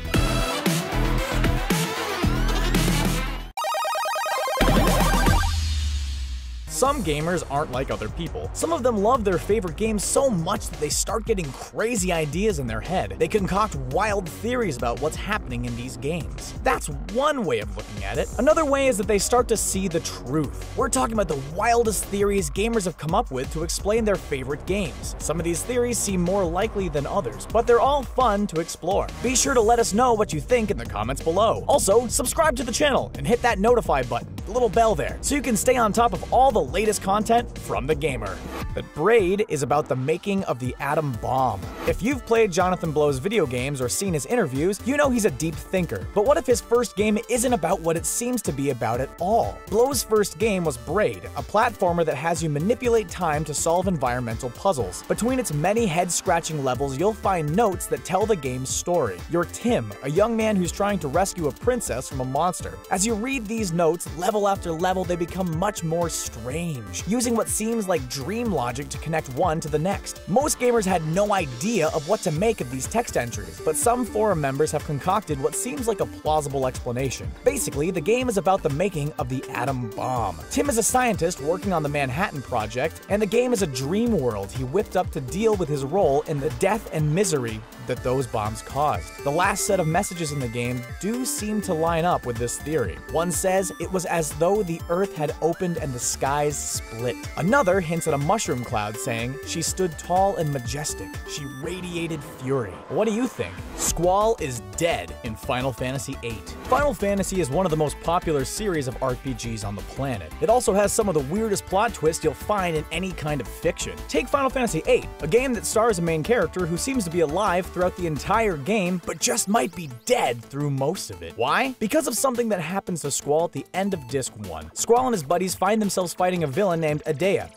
F: Some gamers aren't like other people. Some of them love their favorite games so much that they start getting crazy ideas in their head. They concoct wild theories about what's happening in these games. That's one way of looking at it. Another way is that they start to see the truth. We're talking about the wildest theories gamers have come up with to explain their favorite games. Some of these theories seem more likely than others, but they're all fun to explore. Be sure to let us know what you think in the comments below. Also, subscribe to the channel and hit that notify button, the little bell there, so you can stay on top of all the latest content from the gamer. But Braid is about the making of the atom bomb. If you've played Jonathan Blow's video games or seen his interviews, you know he's a deep thinker. But what if his first game isn't about what it seems to be about at all? Blow's first game was Braid, a platformer that has you manipulate time to solve environmental puzzles. Between its many head-scratching levels, you'll find notes that tell the game's story. You're Tim, a young man who's trying to rescue a princess from a monster. As you read these notes, level after level, they become much more strange, using what seems like dream logic to connect one to the next. Most gamers had no idea of what to make of these text entries, but some forum members have concocted what seems like a plausible explanation. Basically, the game is about the making of the atom bomb. Tim is a scientist working on the Manhattan Project, and the game is a dream world he whipped up to deal with his role in the death and misery that those bombs caused. The last set of messages in the game do seem to line up with this theory. One says it was as though the earth had opened and the skies split. Another hints at a mushroom cloud saying, she stood tall and majestic. She radiated fury. What do you think? Squall is dead in Final Fantasy VIII. Final Fantasy is one of the most popular series of RPGs on the planet. It also has some of the weirdest plot twists you'll find in any kind of fiction. Take Final Fantasy VIII, a game that stars a main character who seems to be alive throughout the entire game, but just might be dead through most of it. Why? Because of something that happens to Squall at the end of Disc 1. Squall and his buddies find themselves fighting a villain named Edea.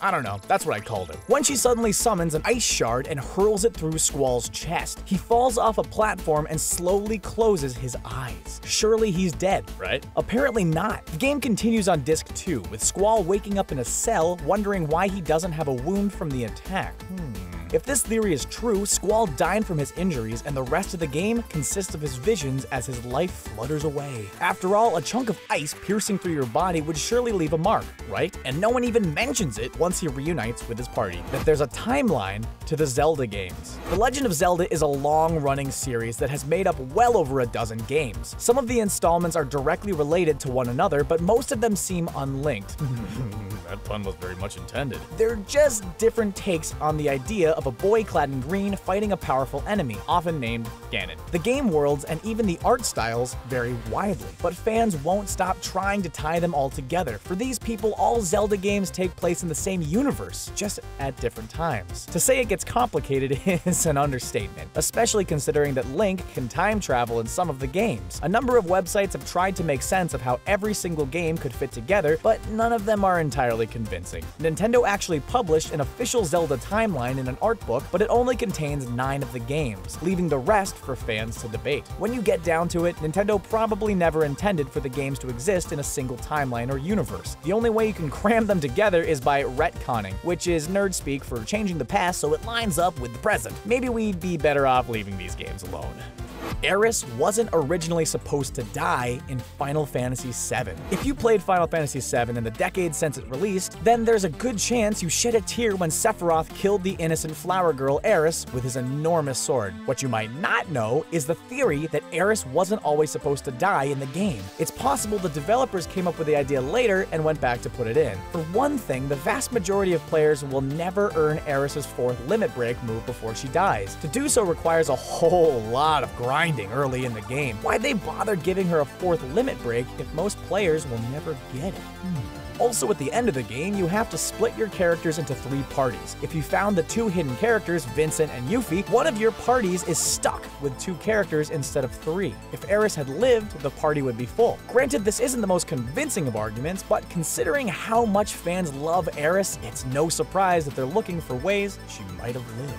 F: I don't know, that's what I called it. When she suddenly summons an ice shard and hurls it through Squall's chest, he falls off a platform and slowly closes his eyes. Surely he's dead, right? Apparently not. The game continues on Disc 2, with Squall waking up in a cell, wondering why he doesn't have a wound from the attack. If this theory is true, Squall died from his injuries, and the rest of the game consists of his visions as his life flutters away. After all, a chunk of ice piercing through your body would surely leave a mark, right? And no one even mentions it once he reunites with his party. That there's a timeline to the Zelda games. The Legend of Zelda is a long-running series that has made up well over a dozen games. Some of the installments are directly related to one another, but most of them seem unlinked. That pun was very much intended. They're just different takes on the idea of a boy clad in green fighting a powerful enemy, often named Ganon. The game worlds and even the art styles vary widely, but fans won't stop trying to tie them all together. For these people, all Zelda games take place in the same universe, just at different times. To say it gets complicated is an understatement, especially considering that Link can time travel in some of the games. A number of websites have tried to make sense of how every single game could fit together, but none of them are entirely convincing. Nintendo actually published an official Zelda timeline in an art book, but it only contains 9 of the games, leaving the rest for fans to debate. When you get down to it, Nintendo probably never intended for the games to exist in a single timeline or universe. The only way you can cram them together is by retconning, which is nerd speak for changing the past so it lines up with the present. Maybe we'd be better off leaving these games alone. AERIS wasn't originally supposed to die in Final Fantasy VII. If you played Final Fantasy VII in the decade since it released, then there's a good chance you shed a tear when Sephiroth killed the innocent flower girl AERIS with his enormous sword. What you might not know is the theory that AERIS wasn't always supposed to die in the game. It's possible the developers came up with the idea later and went back to put it in. For one thing, the vast majority of players will never earn AERIS' 4th limit break move before she dies. To do so requires a whole lot of grinding early in the game. Why'd they bother giving her a 4th limit break if most players will never get it? Also, at the end of the game, you have to split your characters into 3 parties. If you found the 2 hidden characters, Vincent and Yuffie, one of your parties is stuck with 2 characters instead of 3. If AERIS had lived, the party would be full. Granted, this isn't the most convincing of arguments, but considering how much fans love AERIS, it's no surprise that they're looking for ways she might have lived.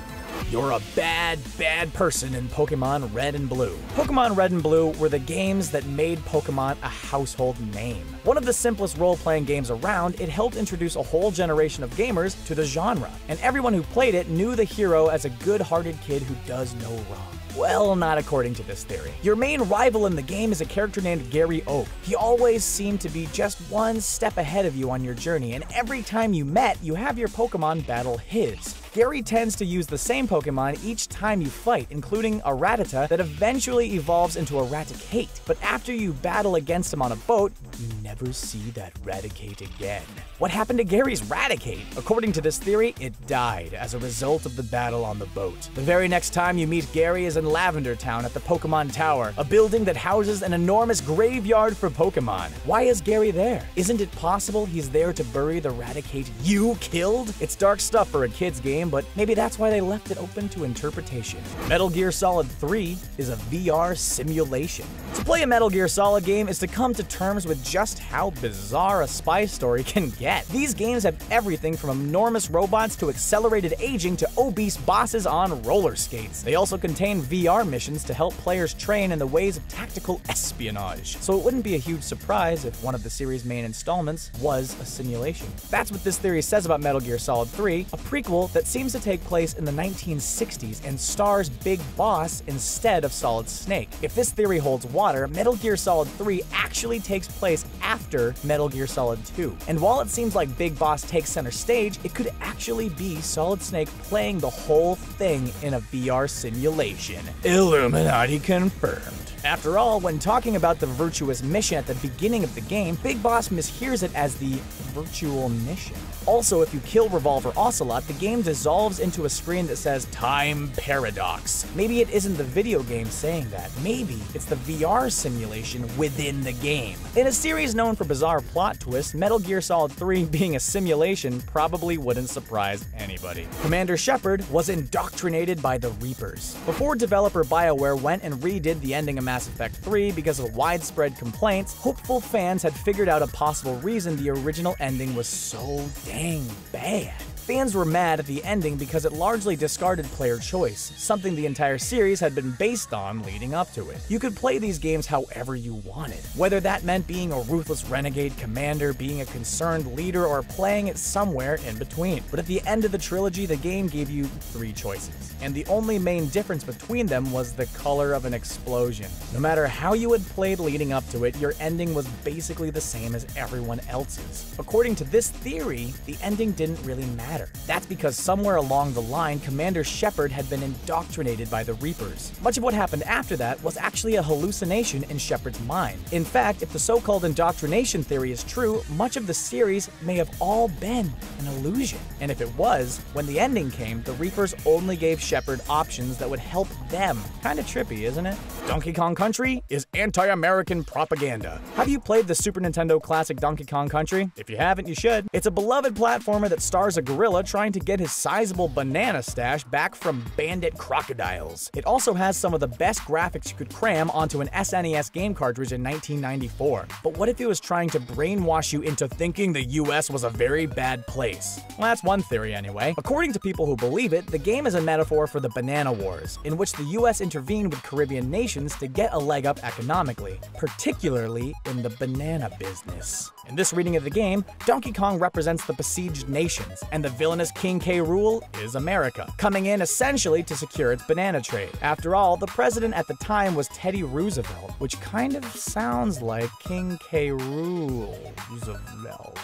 F: You're a bad, bad person in Pokemon Red and Blue. Pokemon Red and Blue were the games that made Pokemon a household name. One of the simplest role-playing games around, it helped introduce a whole generation of gamers to the genre, and everyone who played it knew the hero as a good-hearted kid who does no wrong. Well, not according to this theory. Your main rival in the game is a character named Gary Oak. He always seemed to be just one step ahead of you on your journey, and every time you met, you have your Pokemon battle his. Gary tends to use the same Pokemon each time you fight, including a Rattata that eventually evolves into a Raticate. But after you battle against him on a boat, you never see that Raticate again. What happened to Gary's Raticate? According to this theory, it died as a result of the battle on the boat. The very next time you meet Gary is in Lavender Town at the Pokemon Tower, a building that houses an enormous graveyard for Pokemon. Why is Gary there? Isn't it possible he's there to bury the Raticate you killed? It's dark stuff for a kid's game, but maybe that's why they left it open to interpretation. Metal Gear Solid 3 is a VR simulation. To play a Metal Gear Solid game is to come to terms with just how bizarre a spy story can get. These games have everything from enormous robots to accelerated aging to obese bosses on roller skates. They also contain VR missions to help players train in the ways of tactical espionage. So it wouldn't be a huge surprise if one of the series' main installments was a simulation. That's what this theory says about Metal Gear Solid 3, a prequel that seems to take place in the 1960s and stars Big Boss instead of Solid Snake. If this theory holds water, Metal Gear Solid 3 actually takes place after Metal Gear Solid 2. And while it seems like Big Boss takes center stage, it could actually be Solid Snake playing the whole thing in a VR simulation. Illuminati confirmed. After all, when talking about the virtuous mission at the beginning of the game, Big Boss mishears it as the virtual mission. Also, if you kill Revolver Ocelot, the game dissolves into a screen that says Time Paradox. Maybe it isn't the video game saying that. Maybe it's the VR simulation within the game. In a series known for bizarre plot twists, Metal Gear Solid 3 being a simulation probably wouldn't surprise anybody. Commander Shepard was indoctrinated by the Reapers. Before developer BioWare went and redid the ending of Mass Effect 3 because of widespread complaints, hopeful fans had figured out a possible reason the original ending was so dang bad. Fans were mad at the ending because it largely discarded player choice, something the entire series had been based on leading up to it. You could play these games however you wanted, whether that meant being a ruthless renegade commander, being a concerned leader, or playing it somewhere in between. But at the end of the trilogy, the game gave you 3 choices, and the only main difference between them was the color of an explosion. No matter how you had played leading up to it, your ending was basically the same as everyone else's. According to this theory, the ending didn't really matter. That's because somewhere along the line, Commander Shepard had been indoctrinated by the Reapers. Much of what happened after that was actually a hallucination in Shepard's mind. In fact, if the so-called indoctrination theory is true, much of the series may have all been an illusion. And if it was, when the ending came, the Reapers only gave Shepard options that would help them. Kinda trippy, isn't it? Donkey Kong Country is anti-American propaganda. Have you played the Super Nintendo classic Donkey Kong Country? If you haven't, you should. It's a beloved platformer that stars a gorilla trying to get his sizable banana stash back from bandit crocodiles. It also has some of the best graphics you could cram onto an SNES game cartridge in 1994. But what if it was trying to brainwash you into thinking the US was a very bad place? Well, that's one theory anyway. According to people who believe it, the game is a metaphor for the Banana Wars, in which the US intervened with Caribbean nations to get a leg up economically, particularly in the banana business. In this reading of the game, Donkey Kong represents the besieged nations, and the villainous King K. Rool is America, coming in essentially to secure its banana trade. After all, the president at the time was Teddy Roosevelt, which kind of sounds like King K. Roosevelt.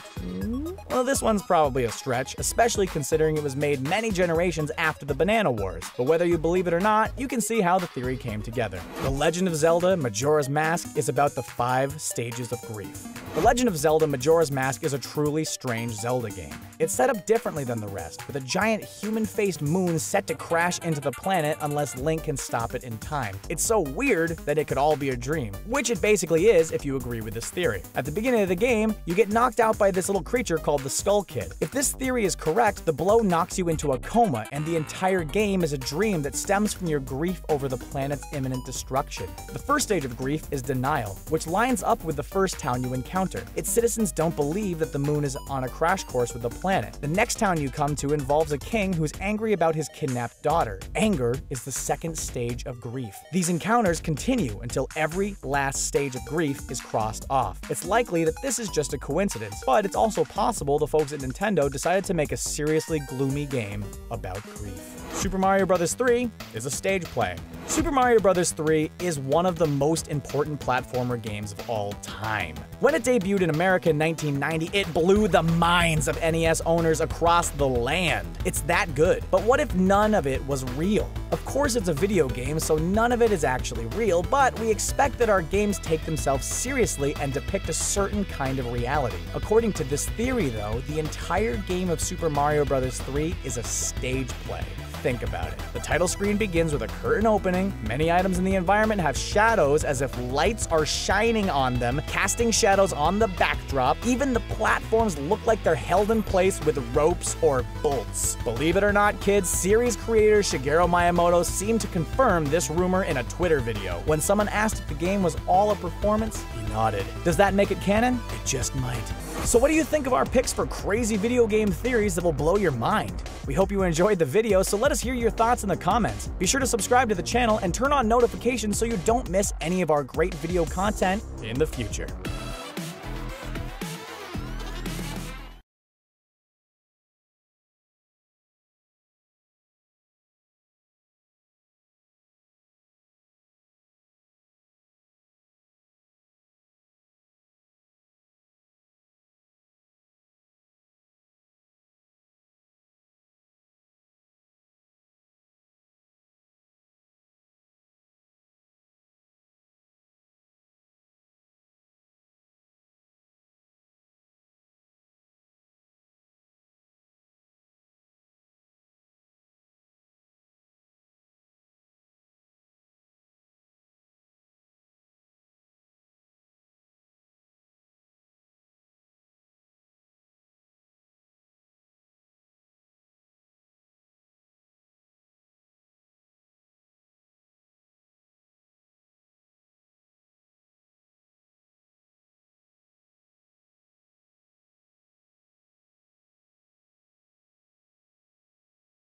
F: Well, this one's probably a stretch, especially considering it was made many generations after the Banana Wars. But whether you believe it or not, you can see how the theory came together. The Legend of Zelda Majora's Mask is about the 5 stages of grief. The Legend of Zelda Majora's Mask is a truly strange Zelda game. It's set up differently than the rest, with a giant human-faced moon set to crash into the planet unless Link can stop it in time. It's so weird that it could all be a dream, which it basically is if you agree with this theory. At the beginning of the game, you get knocked out by this little creature called the Skull Kid. If this theory is correct, the blow knocks you into a coma, and the entire game is a dream that stems from your grief over the planet's imminent destruction. The first stage of grief is denial, which lines up with the first town you encounter. Its citizens don't believe that the moon is on a crash course with the planet. The next town you come to involves a king who's angry about his kidnapped daughter. Anger is the second stage of grief. These encounters continue until every last stage of grief is crossed off. It's likely that this is just a coincidence, but it's also possible the folks at Nintendo decided to make a seriously gloomy game about grief. Super Mario Bros. 3 is a stage play. Super Mario Bros. 3 is one of the most important platformer games of all time. When it debuted in America in 1990, it blew the minds of NES owners across the land. It's that good. But what if none of it was real? Of course it's a video game, so none of it is actually real, but we expect that our games take themselves seriously and depict a certain kind of reality. According to this theory, though, the entire game of Super Mario Bros. 3 is a stage play. Think about it. The title screen begins with a curtain opening. Many items in the environment have shadows as if lights are shining on them, casting shadows on the backdrop. Even the platforms look like they're held in place with ropes or bolts. Believe it or not, kids, series creator Shigeru Miyamoto seemed to confirm this rumor in a Twitter video. When someone asked if the game was all a performance, he nodded. Does that make it canon? It just might. So what do you think of our picks for crazy video game theories that will blow your mind? We hope you enjoyed the video, so let us hear your thoughts in the comments. Be sure to subscribe to the channel and turn on notifications so you don't miss any of our great video content in the future.